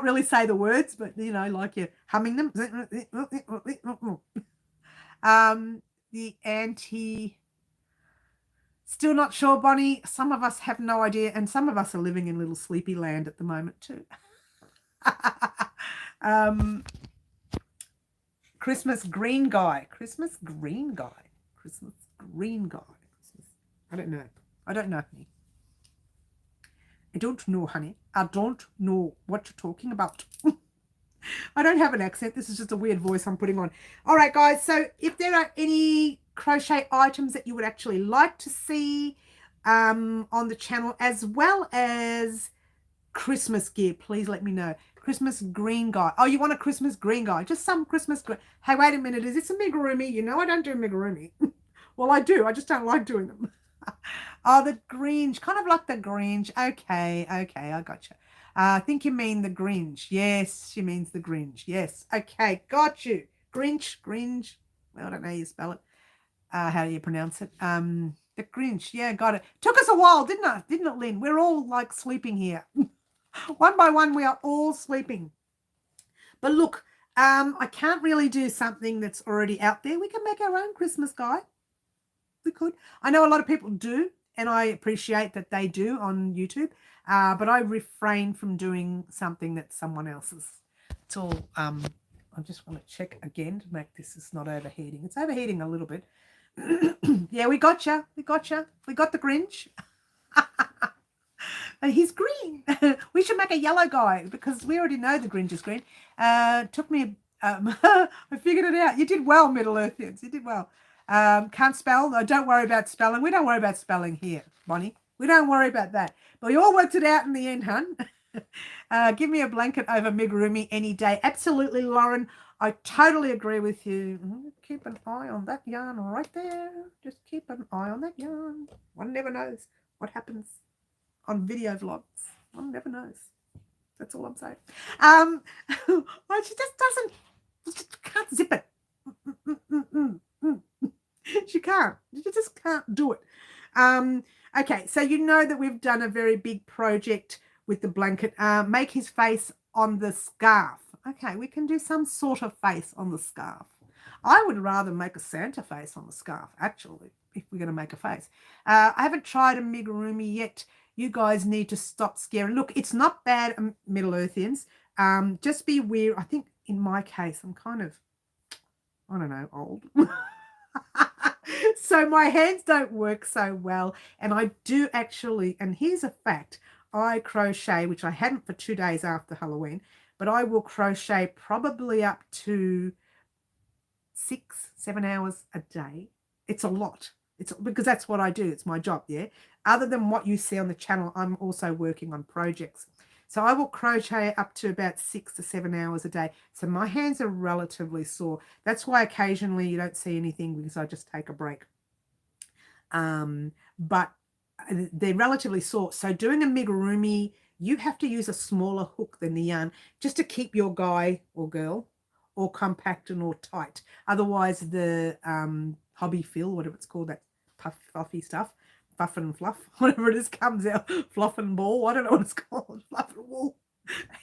really say the words, but, you know, like you're humming them. The anti... Still not sure, Bonnie. Some of us have no idea, and some of us are living in little sleepy land at the moment too. Christmas green guy. Christmas green guy. Christmas green guy. I don't know. I don't know, honey. I don't know, honey. I don't know what you're talking about. I don't have an accent. This is just a weird voice I'm putting on. All right, guys. So if there are any crochet items that you would actually like to see on the channel, as well as Christmas gear, please let me know. Christmas green guy. Oh, you want a Christmas green guy? Just some Christmas green. Hey, wait a minute. Is this a amigurumi? You know I don't do amigurumi. Well, I do. I just don't like doing them. Oh, the Grinch. Kind of like the Grinch. Okay, I got you. I think you mean the Grinch. Yes, she means the Grinch. Yes. Okay, got you. Grinch. Well, I don't know how you spell it. How do you pronounce it? The Grinch. Yeah, got it. Took us a while, didn't it, Lynn? We're all like sleeping here. One by one, we are all sleeping. But look, I can't really do something that's already out there. We can make our own Christmas guy. We could. I know a lot of people do, and I appreciate that they do on YouTube, but I refrain from doing something that's someone else's. It's all, I just want to check again to make this is not overheating. It's overheating a little bit. Yeah, we got you. We got the Grinch. He's green. We should make a yellow guy because we already know the Grinch is green. Took me, I figured it out. You did well, Middle Earthians. You did well. Can't spell. No, don't worry about spelling. We don't worry about spelling here, Bonnie. We don't worry about that. But we all worked it out in the end, hun. Give me a blanket over amigurumi any day. Absolutely, Lauren. I totally agree with you. Keep an eye on that yarn right there. Just keep an eye on that yarn. One never knows what happens on video vlogs. One never knows. That's all I'm saying. She just can't zip it. She can't. She just can't do it. Okay, so you know that we've done a very big project with the blanket. Make his face on the scarf. Okay, we can do some sort of face on the scarf. I would rather make a Santa face on the scarf, actually, if we're going to make a face. I haven't tried amigurumi yet. You guys need to stop scaring. Look, it's not bad, Middle Earthians. Just be weird. I think in my case, I'm kind of, I don't know, old. So my hands don't work so well. And I do actually, and here's a fact, I crochet, which I hadn't for 2 days after Halloween, but I will crochet probably up to 6-7 hours a day. It's a lot. It's because that's what I do. It's my job, yeah. Other than what you see on the channel, I'm also working on projects. So I will crochet up to about 6 to 7 hours a day. So my hands are relatively sore. That's why occasionally you don't see anything because I just take a break. But they're relatively sore. So doing amigurumi, you have to use a smaller hook than the yarn just to keep your guy or girl or compact and or tight. Otherwise, the hobby fill, whatever it's called, that fluffy stuff, fluff and fluff, whatever it is, comes out. Fluff and ball, I don't know what it's called, fluff and wool.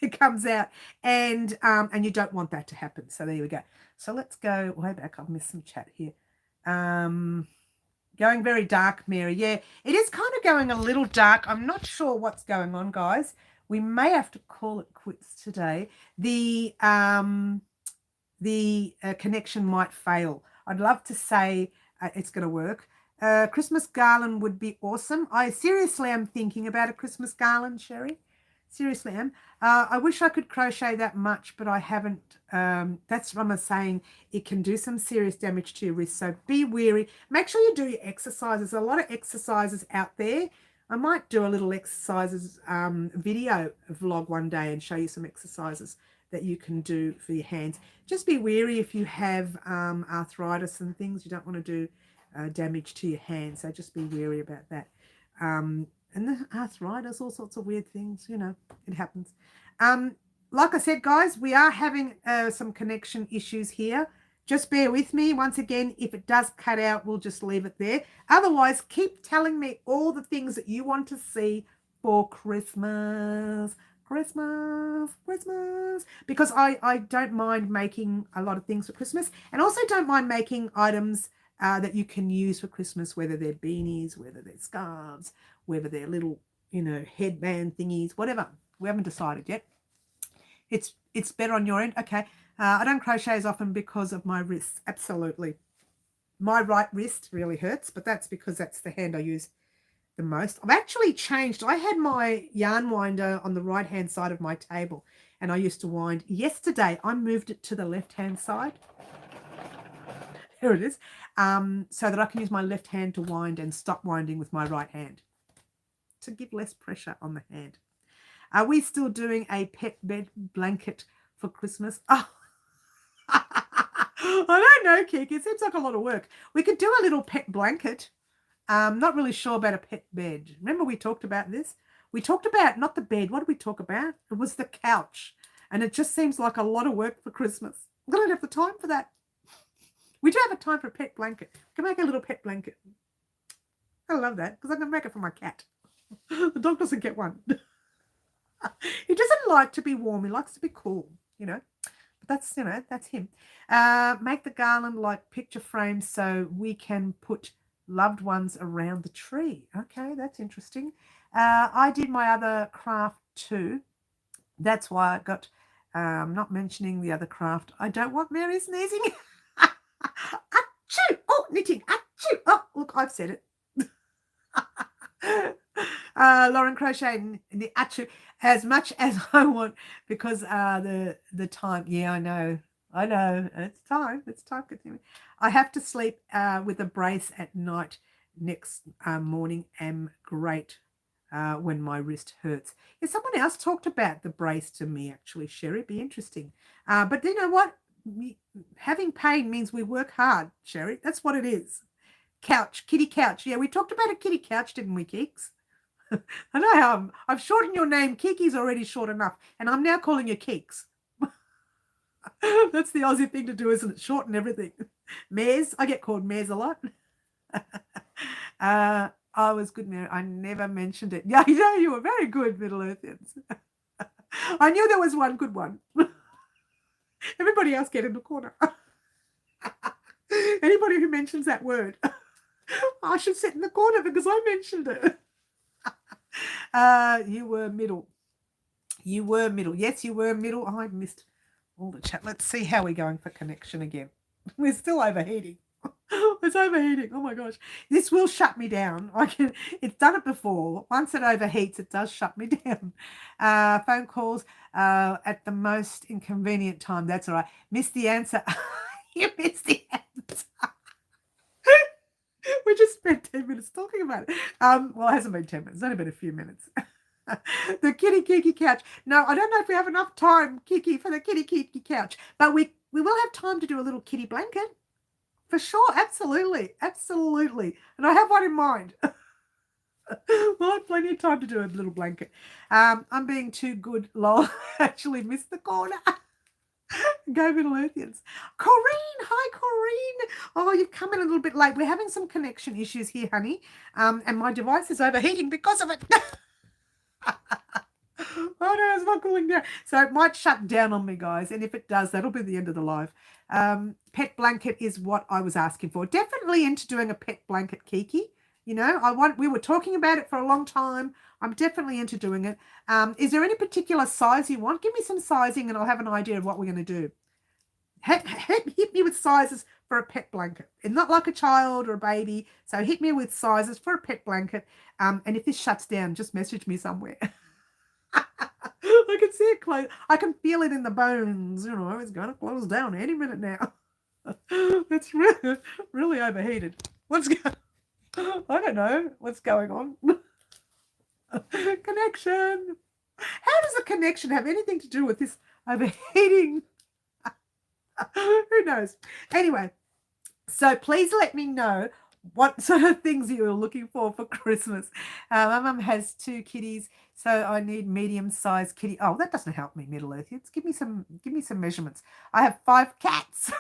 It comes out, and you don't want that to happen. So there we go. So let's go way back. I've missed some chat here. Going very dark, Mary. Yeah, it is kind of going a little dark. I'm not sure what's going on, guys. We may have to call it quits today. The connection might fail. I'd love to say it's going to work. Christmas garland would be awesome. I seriously am thinking about a Christmas garland, Sherry. Seriously am. I wish I could crochet that much, but I haven't. That's what I'm saying. It can do some serious damage to your wrist, so be wary. Make sure you do your exercises. There's a lot of exercises out there. I might do a little exercises video vlog one day and show you some exercises that you can do for your hands. Just be wary if you have arthritis and things. You don't want to do damage to your hands, so just be wary about that. And the arthritis, all sorts of weird things, you know, it happens. Like I said, guys, we are having some connection issues here. Just bear with me. Once again, if it does cut out, we'll just leave it there. Otherwise, keep telling me all the things that you want to see for Christmas. Because I don't mind making a lot of things for Christmas, and also don't mind making items that you can use for Christmas, whether they're beanies, whether they're scarves, whether they're little, you know, headband thingies, whatever. We haven't decided yet. It's better on your end. Okay. I don't crochet as often because of my wrists. Absolutely. My right wrist really hurts, but that's because that's the hand I use the most. I've actually changed. I had my yarn winder on the right hand side of my table, and I used to wind. Yesterday I moved it to the left hand side. Here it is. So that I can use my left hand to wind and stop winding with my right hand to give less pressure on the hand. Are we still doing a pet bed blanket for Christmas? Oh, I don't know, Kiki. It seems like a lot of work. We could do a little pet blanket. Not really sure about a pet bed. Remember we talked about this? We talked about, not the bed. What did we talk about? It was the couch. And it just seems like a lot of work for Christmas. I don't have the time for that. We do have a time for a pet blanket. We can make a little pet blanket. I love that because I can make it for my cat. The dog doesn't get one. He doesn't like to be warm. He likes to be cool, you know. But that's, you know, that's him. Make the garland like picture frames so we can put loved ones around the tree. Okay, that's interesting. I did my other craft too. That's why I got, not mentioning the other craft. I don't want Mary sneezing. Achoo! Oh, knitting. Achoo! Oh, look, I've said it. Lauren, crochet in the achoo as much as I want because the time. Yeah, I know. It's time consuming. I have to sleep with a brace at night. Next morning am great when my wrist hurts. Yeah, someone else talked about the brace to me actually, Sherry. It'd be interesting. But you know what? Having pain means we work hard, Sherry. That's what it is. Couch, kitty couch. Yeah, we talked about a kitty couch, didn't we, Keeks? I know how I've shortened your name. Kiki's already short enough, and I'm now calling you Keeks. That's the Aussie thing to do, isn't it? Shorten everything. Mares, I get called Mares a lot. I was good, Mary. I never mentioned it. Yeah, you know, you were very good, Middle Earthians. I knew there was one good one. Everybody else get in the corner. Anybody who mentions that word, I should sit in the corner because I mentioned it. You were middle. You were middle. Yes, you were middle. Oh, I missed all the chat. Let's see how we're going for connection again. We're still overheating. It's overheating. Oh my gosh. This will shut me down. It's done it before. Once it overheats, it does shut me down. Phone calls at the most inconvenient time. That's all right. Missed the answer. You missed the answer. We just spent 10 minutes talking about it. Well, it hasn't been 10 minutes. It's only been a few minutes. The kitty Kiki couch. No, I don't know if we have enough time, Kiki, for the kitty Kiki couch. But we will have time to do a little kitty blanket. For sure. Absolutely. Absolutely. And I have one in mind. We'll have plenty of time to do a little blanket. I'm being too good, lol. Actually missed the corner. Go Middle Earthians. Corrine, hi Corrine. Oh, you've come in a little bit late. We're having some connection issues here, honey. And my device is overheating because of it. Oh no, it's not cooling down. So it might shut down on me, guys. And if it does, that'll be the end of the live. Pet blanket is what I was asking for. Definitely into doing a pet blanket, Kiki. You know, we were talking about it for a long time. I'm definitely into doing it. Is there any particular size you want? Give me some sizing and I'll have an idea of what we're going to do. Hit me with sizes for a pet blanket. And not like a child or a baby. So hit me with sizes for a pet blanket. And if this shuts down, just message me somewhere. I can see it close. I can feel it in the bones. You know, it's going to close down any minute now. It's really, really overheated. What's going? I don't know what's going on. Connection. How does the connection have anything to do with this overheating? Who knows? Anyway, so please let me know what sort of things you're looking for Christmas. My mum has 2 kitties, so I need medium-sized kitty. Oh, that doesn't help me, Middle Earthians. Give me some measurements. I have 5 cats.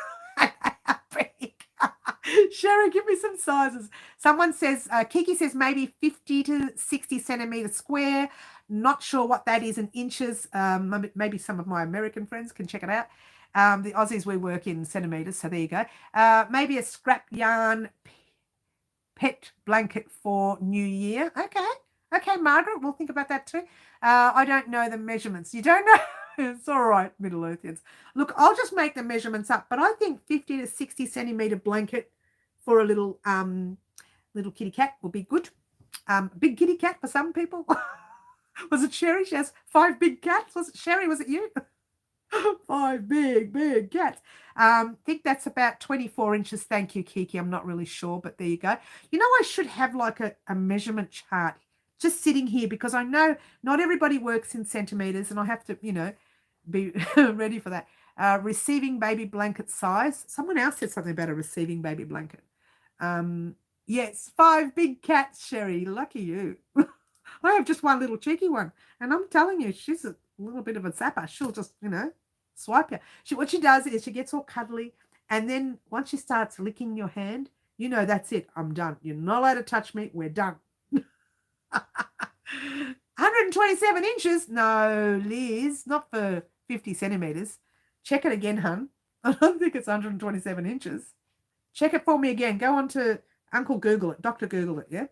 Sherry, give me some sizes. Someone says, Kiki says maybe 50 to 60 centimeters square. Not sure what that is in inches. Maybe some of my American friends can check it out. The Aussies, we work in centimeters, so there you go. Maybe a scrap yarn pet blanket for New Year. Okay, Margaret, we'll think about that too. I don't know the measurements. You don't know? It's all right, Middle Earthians. Look, I'll just make the measurements up, but I think 50 to 60 centimeter blanket for a little kitty cat will be good. Big kitty cat for some people. Was it Sherry? She has 5 big cats. Was it Sherry? Was it you? 5 big cats. Think that's about 24 inches. Thank you, Kiki. I'm not really sure, but there you go. You know, I should have like a measurement chart just sitting here because I know not everybody works in centimeters and I have to, you know, be ready for that. Receiving baby blanket size. Someone else said something about a receiving baby blanket. Yes, 5 big cats, Sherry. Lucky you. I have just one little cheeky one. And I'm telling you, she's a little bit of a zapper. She'll just, you know, swipe you. What she does is she gets all cuddly. And then once she starts licking your hand, you know, that's it. I'm done. You're not allowed to touch me. We're done. 127 inches? No, Liz, not for 50 centimeters. Check it again, hun. I don't think it's 127 inches. Check it for me again. Go on to Uncle Google it, Dr. Google it, yeah?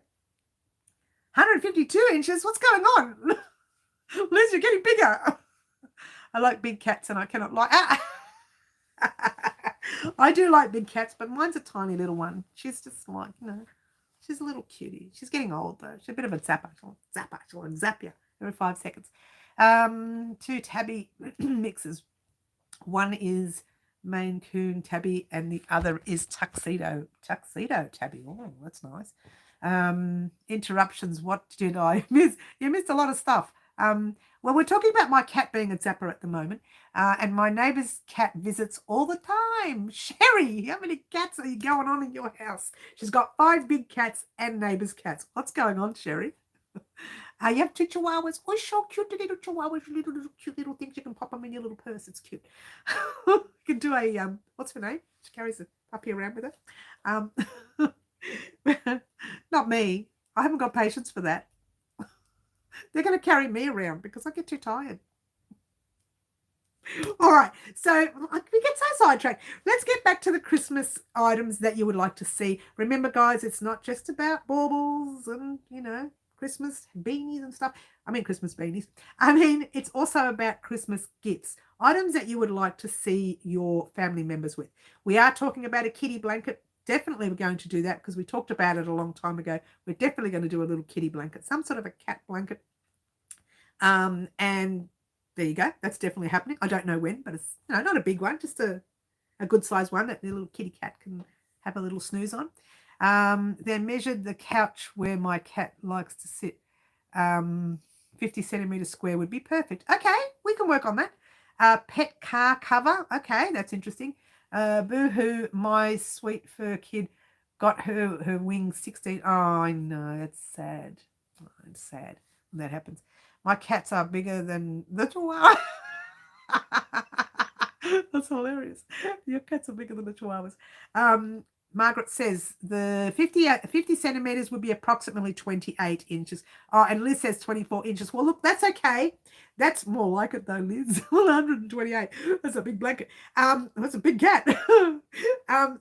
152 inches? What's going on? Liz, you're getting bigger. I like big cats and I cannot like... I do like big cats, but mine's a tiny little one. She's just like, you know, she's a little cutie. She's getting old, though. She's a bit of a zapper. She'll zap you every 5 seconds. 2 tabby mixes. One is Maine Coon tabby and the other is tuxedo tabby. Oh, that's nice. Interruptions. What did I miss? You missed a lot of stuff. Well, we're talking about my cat being a zapper at the moment, and my neighbour's cat visits all the time. Sherry, how many cats are you going on in your house? She's got 5 big cats and neighbours' cats. What's going on, Sherry? You have 2 chihuahuas. Oh, so cute, the little chihuahuas, little cute little things. You can pop them in your little purse. It's cute. You can do a, what's her name? She carries a puppy around with her. Not me. I haven't got patience for that. They're going to carry me around because I get too tired. All right, so we get so sidetracked. Let's get back to the Christmas items that you would like to see. Remember, guys, it's not just about baubles and, you know, Christmas beanies and stuff. I mean, Christmas beanies. I mean, it's also about Christmas gifts, items that you would like to see your family members with. We are talking about a kitty blanket. Definitely we're going to do that because we talked about it a long time ago. We're definitely going to do a little kitty blanket, some sort of a cat blanket. And there you go. That's definitely happening. I don't know when, but it's, you know, not a big one, just a good size one that the little kitty cat can have a little snooze on. Then measured the couch where my cat likes to sit. 50 centimeters square would be perfect. Okay, we can work on that. Pet car cover. Okay, that's interesting. Boo-hoo, my sweet fur kid got her wings 16. Oh, I know, it's sad. Oh, it's sad when that happens. My cats are bigger than the chihuahua. That's hilarious. Your cats are bigger than the chihuahuas. Margaret says the 50 centimeters would be approximately 28 inches. Oh, and Liz says 24 inches. Well, look, that's okay. That's more like it though, Liz. 128. That's a big blanket. That's a big cat.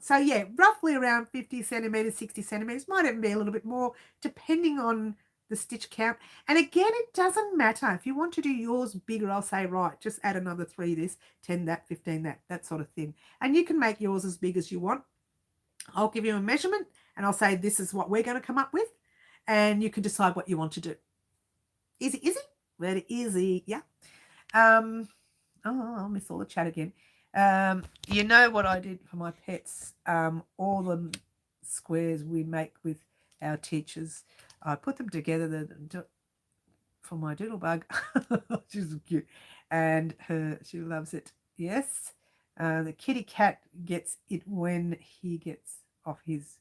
So yeah, roughly around 50 centimeters, 60 centimeters. Might even be a little bit more, depending on the stitch count. And again, it doesn't matter. If you want to do yours bigger, I'll say, right, just add another 3 this, 10 that, 15 that sort of thing. And you can make yours as big as you want. I'll give you a measurement and I'll say, this is what we're going to come up with. And you can decide what you want to do. Easy, easy? Very easy, yeah. Oh, I'll miss all the chat again. You know what I did for my pets? All the squares we make with our teachers, I put them together for my doodlebug. She's cute. And she loves it. Yes. The kitty cat gets it when he gets off his...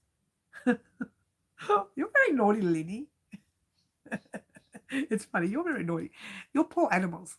You're very naughty, Linny. It's funny. You're very naughty. You're poor animals.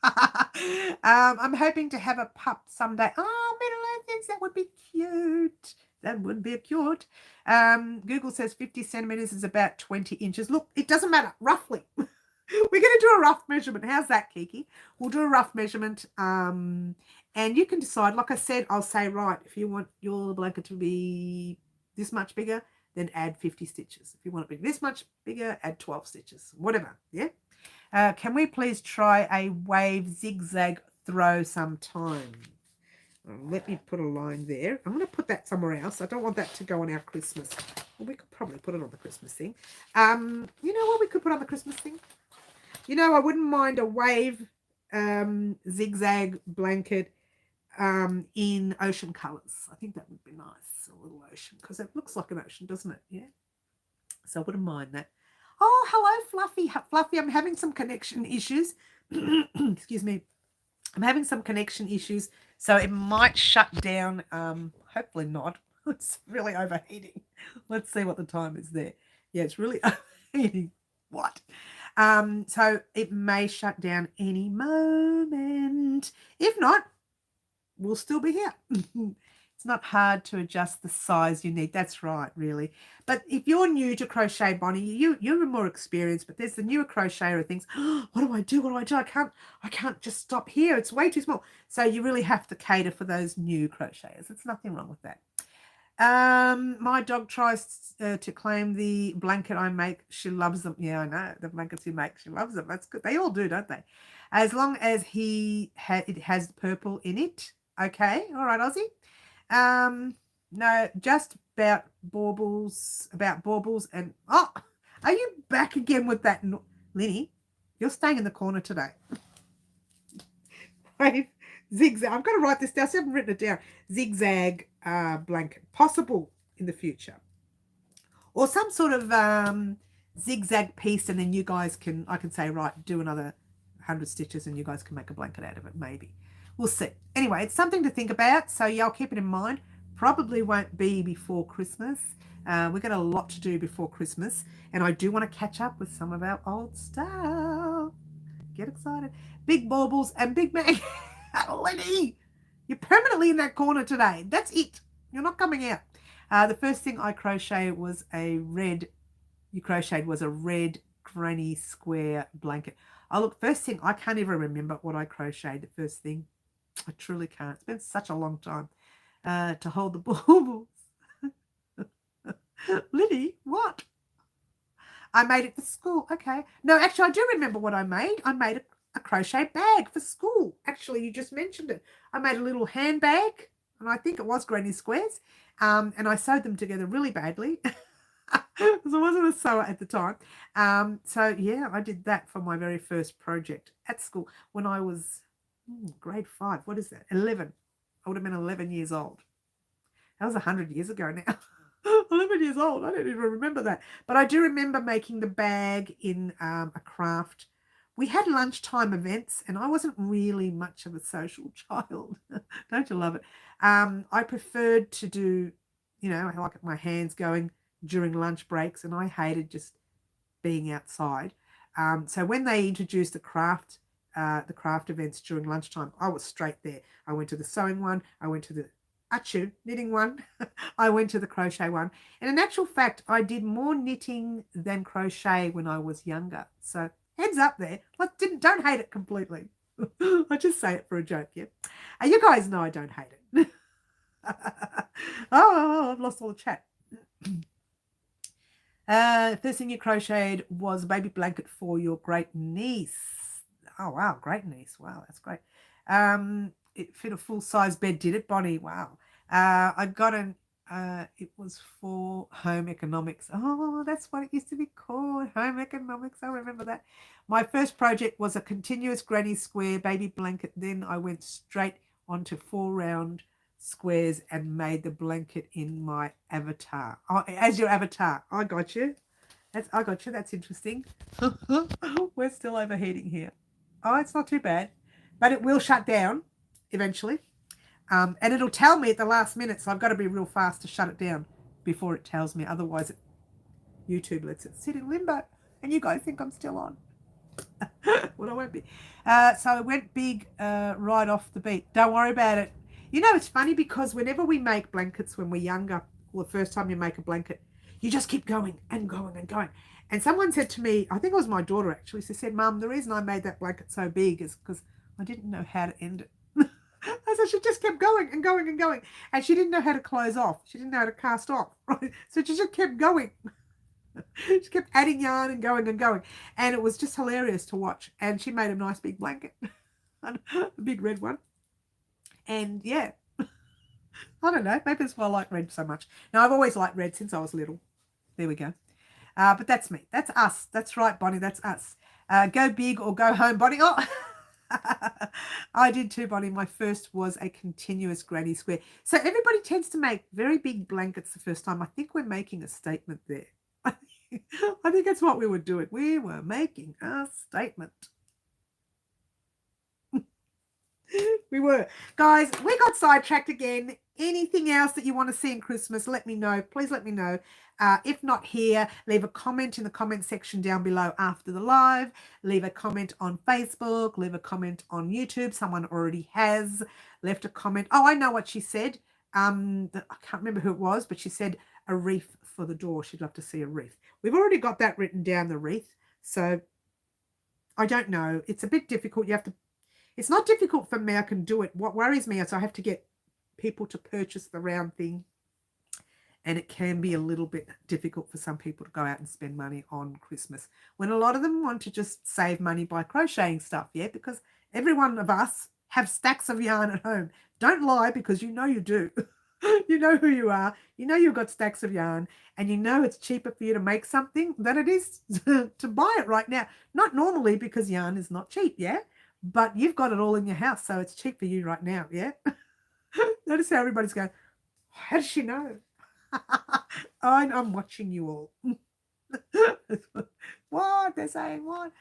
I'm hoping to have a pup someday. Oh, Middle Earthers, that would be cute. That would be cute. Google says 50 centimeters is about 20 inches. Look, it doesn't matter. Roughly. We're going to do a rough measurement. How's that, Kiki? We'll do a rough measurement. And you can decide. Like I said, I'll say, right, if you want your blanket to be this much bigger, then add 50 stitches. If you want it to be this much bigger, add 12 stitches. Whatever, yeah? Can we please try a wave zigzag throw sometime? Let me put a line there. I'm going to put that somewhere else. I don't want that to go on our Christmas. Well, we could probably put it on the Christmas thing. You know what we could put on the Christmas thing? You know, I wouldn't mind a wave zigzag blanket in ocean colours. I think that would be nice, a little ocean, because it looks like an ocean, doesn't it? Yeah. So I wouldn't mind that. Oh, hello, Fluffy. Fluffy, I'm having some connection issues. Excuse me. I'm having some connection issues, so it might shut down. Hopefully not. It's really overheating. Let's see what the time is there. Yeah, it's really overheating. What? So it may shut down any moment. If not, we'll still be here. It's not hard to adjust the size you need. That's right, really. But if you're new to crochet, Bonnie, you're more experienced, but there's the newer crocheter who thinks, oh, what do I do? What do I do? I can't just stop here. It's way too small. So you really have to cater for those new crocheters. There's nothing wrong with that. My dog tries to claim the blanket I make. She loves them. Yeah, I know. The blankets you make, she loves them. That's good. They all do, don't they? As long as it has purple in it. Okay. All right, Aussie. No, just about baubles, and oh, are you back again with that, Linny? You're staying in the corner today. Wave zigzag. I've got to write this down. I haven't written it down. Zigzag blanket, possible in the future, or some sort of zigzag piece, and then you guys can. I can say, right, do another 100 stitches, and you guys can make a blanket out of it. Maybe. We'll see. Anyway, it's something to think about, so yeah, I'll keep it in mind. Probably won't be before Christmas. We've got a lot to do before Christmas, and I do want to catch up with some of our old stuff. Get excited. Big baubles and Big Mag. Lenny, you're permanently in that corner today. That's it. You're not coming out. The first thing I crocheted was a red granny square blanket. Oh, look, first thing, I can't even remember what I crocheted the first thing. I truly can't. It's been such a long time to hold the baubles. Liddy, what? I made it for school. Okay. No, actually, I do remember what I made. I made a crochet bag for school. Actually, you just mentioned it. I made a little handbag, and I think it was granny squares, and I sewed them together really badly because I wasn't a sewer at the time. So, yeah, I did that for my very first project at school when I was grade 5. What is that? 11. I would have been 11 years old. That was 100 years ago now. 11 years old. I don't even remember that. But I do remember making the bag in a craft. We had lunchtime events, and I wasn't really much of a social child. Don't you love it? I preferred to do, I like my hands going during lunch breaks, and I hated just being outside. So when they introduced the craft the craft events during lunchtime, I was straight there. I went to the sewing one. I went to the knitting one. I went to the crochet one. And in actual fact, I did more knitting than crochet when I was younger. So heads up there. Don't hate it completely. I just say it for a joke, yeah. You guys know I don't hate it. Oh, I've lost all the chat. First thing you crocheted was a baby blanket for your great niece. Oh, wow, great niece. Wow, that's great. It fit a full-size bed, did it, Bonnie? Wow. I got it was for home economics. Oh, that's what it used to be called, home economics. I remember that. My first project was a continuous granny square baby blanket. Then I went straight onto 4 round squares and made the blanket in my avatar. Oh, as your avatar. I got you. I got you. That's interesting. We're still overheating here. Oh, it's not too bad, but it will shut down eventually. And it'll tell me at the last minute, so I've got to be real fast to shut it down before it tells me. Otherwise, YouTube lets it sit in limbo, and you guys think I'm still on. Well, I won't be. So I went big right off the beat. Don't worry about it. You know, it's funny because whenever we make blankets when we're younger, or the first time you make a blanket, you just keep going and going and going. And someone said to me, I think it was my daughter actually, she said, Mum, the reason I made that blanket so big is because I didn't know how to end it. So she just kept going and going and going. And she didn't know how to close off. She didn't know how to cast off. Right? So she just kept going. She kept adding yarn and going and going. And it was just hilarious to watch. And she made a nice big blanket. A big red one. And yeah. I don't know. Maybe that's why I like red so much. Now, I've always liked red since I was little. There we go. But that's me. That's us. That's right, Bonnie. That's us. Go big or go home, Bonnie. Oh, I did too, Bonnie. My first was a continuous granny square. So everybody tends to make very big blankets the first time. I think we're making a statement there. I think that's what we were doing. We were making a statement. We were. Guys, we got sidetracked again. Anything else that you want to see in Christmas, let me know. Please let me know. If not here, leave a comment in the comment section down below after the live. Leave a comment on Facebook. Leave a comment on YouTube. Someone already has left a comment. Oh, I know what she said. I can't remember who it was, but she said a wreath for the door. She'd love to see a wreath. We've already got that written down, the wreath. So I don't know. It's a bit difficult. It's not difficult for me. I can do it. What worries me is I have to get people to purchase the round thing. And it can be a little bit difficult for some people to go out and spend money on Christmas when a lot of them want to just save money by crocheting stuff, yeah? Because every one of us have stacks of yarn at home. Don't lie, because you know you do. You know who you are. You know you've got stacks of yarn, and you know it's cheaper for you to make something than it is to buy it right now. Not normally, because yarn is not cheap, yeah? But you've got it all in your house, so it's cheap for you right now, yeah? Notice how everybody's going, how does she know? I'm watching you all. What? They're saying what?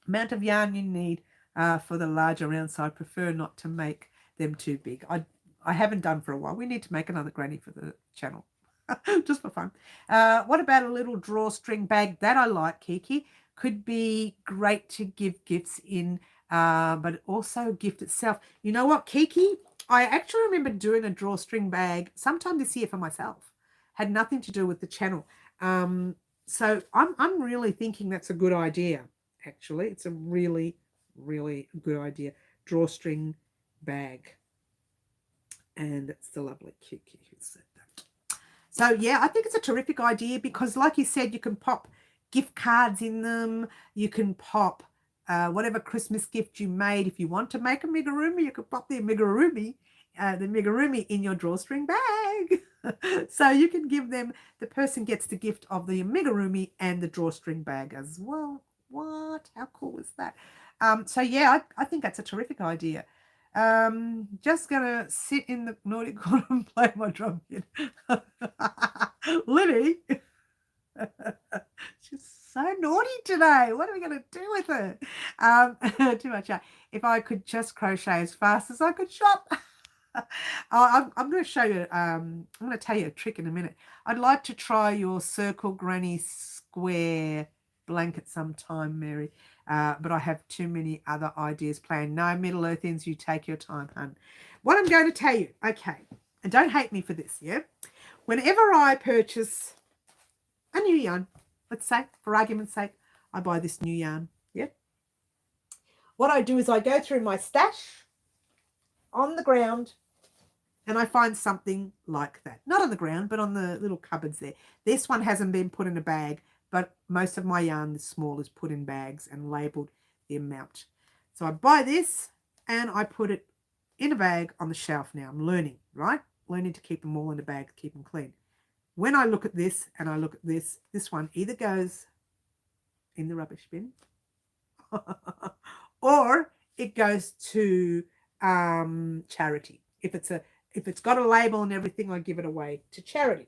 Amount of yarn you need for the larger rounds, so I prefer not to make them too big. I haven't done for a while. We need to make another granny for the channel. Just for fun. What about a little drawstring bag? That I like, Kiki. Could be great to give gifts in, but also a gift itself. You know what, Kiki? I actually remember doing a drawstring bag sometime this year for myself. Had nothing to do with the channel. So I'm really thinking that's a good idea, actually. It's a really, really good idea. Drawstring bag. And it's the lovely Kiki who said that. So, yeah, I think it's a terrific idea because, like you said, you can pop gift cards in them. You can pop whatever Christmas gift you made. If you want to make a amigurumi, you can pop the amigurumi in your drawstring bag. So you can give them, the person gets the gift of the amigurumi and the drawstring bag as well. What? How cool is that? So yeah, I think that's a terrific idea. Just gonna sit in the naughty corner and play my drum kit. Liddy. She's so naughty today. What are we going to do with her? Too much. If I could just crochet as fast as I could shop. I'm going to show you. I'm going to tell you a trick in a minute. I'd like to try your circle granny square blanket sometime, Mary. but I have too many other ideas planned. No, Middle Earthians, you take your time, hun. What I'm going to tell you, okay, and don't hate me for this, yeah? Whenever I purchase a new yarn, let's say, for argument's sake, I buy this new yarn, yeah? What I do is I go through my stash on the ground and I find something like that. Not on the ground, but on the little cupboards there. This one hasn't been put in a bag, but most of my yarn, this small, is put in bags and labelled the amount. So I buy this and I put it in a bag on the shelf now. I'm learning, right? Learning to keep them all in a bag, keep them clean. When I look at this and I look at this one either goes in the rubbish bin or it goes to charity. If it's got a label and everything, I give it away to charity.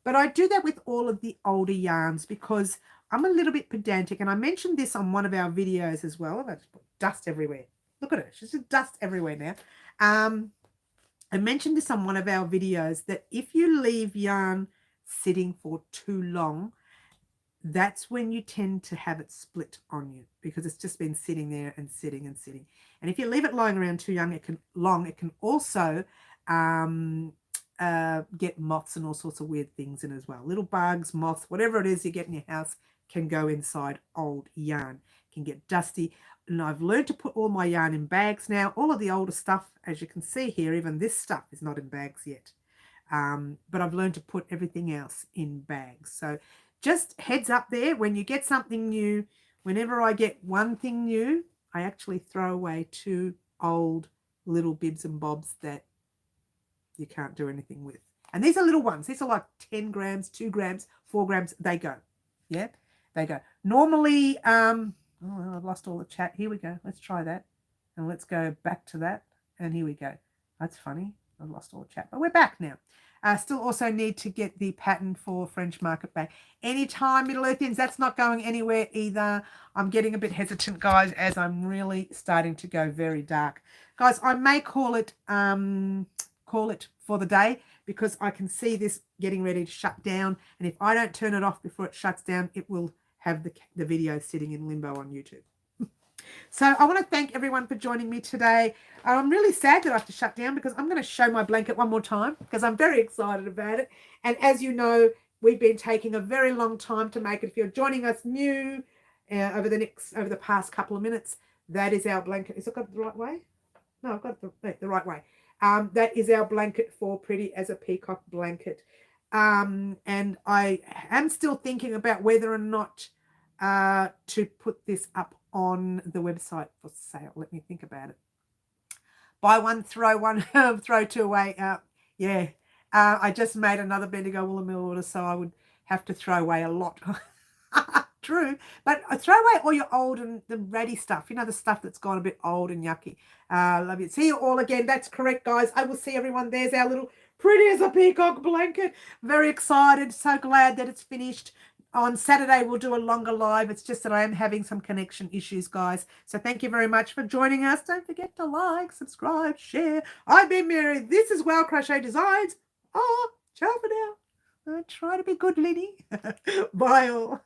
But I do that with all of the older yarns because I'm a little bit pedantic, and I mentioned this on one of our videos as well. I just put dust everywhere. Look at it. She's just dust everywhere now. I mentioned this on one of our videos that if you leave yarn sitting for too long, that's when you tend to have it split on you because it's just been sitting there and sitting and sitting. And if you leave it lying around too long, it can also get moths and all sorts of weird things in as well. Little bugs, moths, whatever it is you get in your house can go inside old yarn. It can get dusty. And I've learned to put all my yarn in bags now. All of the older stuff, as you can see here, even this stuff is not in bags yet. But I've learned to put everything else in bags. So just heads up there, when you get something new, whenever I get one thing new, I actually throw away 2 old little bibs and bobs that you can't do anything with. And these are little ones. These are like 10 grams, 2 grams, 4 grams. They go. Yeah, they go. Normally, oh, I've lost all the chat. Here we go. Let's try that. And let's go back to that. And here we go. That's funny. I've lost all the chat. But we're back now. Still also need to get the pattern for French market back. Anytime, Middle Earthians, that's not going anywhere either. I'm getting a bit hesitant, guys, as I'm really starting to go very dark. Guys, I may call it for the day because I can see this getting ready to shut down. And if I don't turn it off before it shuts down, it will have the video sitting in limbo on YouTube. So I want to thank everyone for joining me today. I'm really sad that I have to shut down because I'm going to show my blanket one more time because I'm very excited about it. And as you know, we've been taking a very long time to make it. If you're joining us new over the past couple of minutes, that is our blanket. Is it got the right way? No, I've got the right way. That is our blanket for Pretty as a Peacock blanket. And I am still thinking about whether or not to put this up on the website for sale. Let me think about it. Buy one, throw one, throw 2 away. Yeah, I just made another Bendigo Woolen order, so I would have to throw away a lot. True, but I throw away all your old and the ratty stuff, you know, the stuff that's gone a bit old and yucky. Love you. See you all again. That's correct, guys. I will see everyone. There's our little Pretty as a Peacock blanket. Very excited. So glad that it's finished. On Saturday, we'll do a longer live. It's just that I am having some connection issues, guys. So thank you very much for joining us. Don't forget to like, subscribe, share. I've been Mary. This is Well Crochet Designs. Oh, ciao for now. I try to be good, Liddy. Bye all.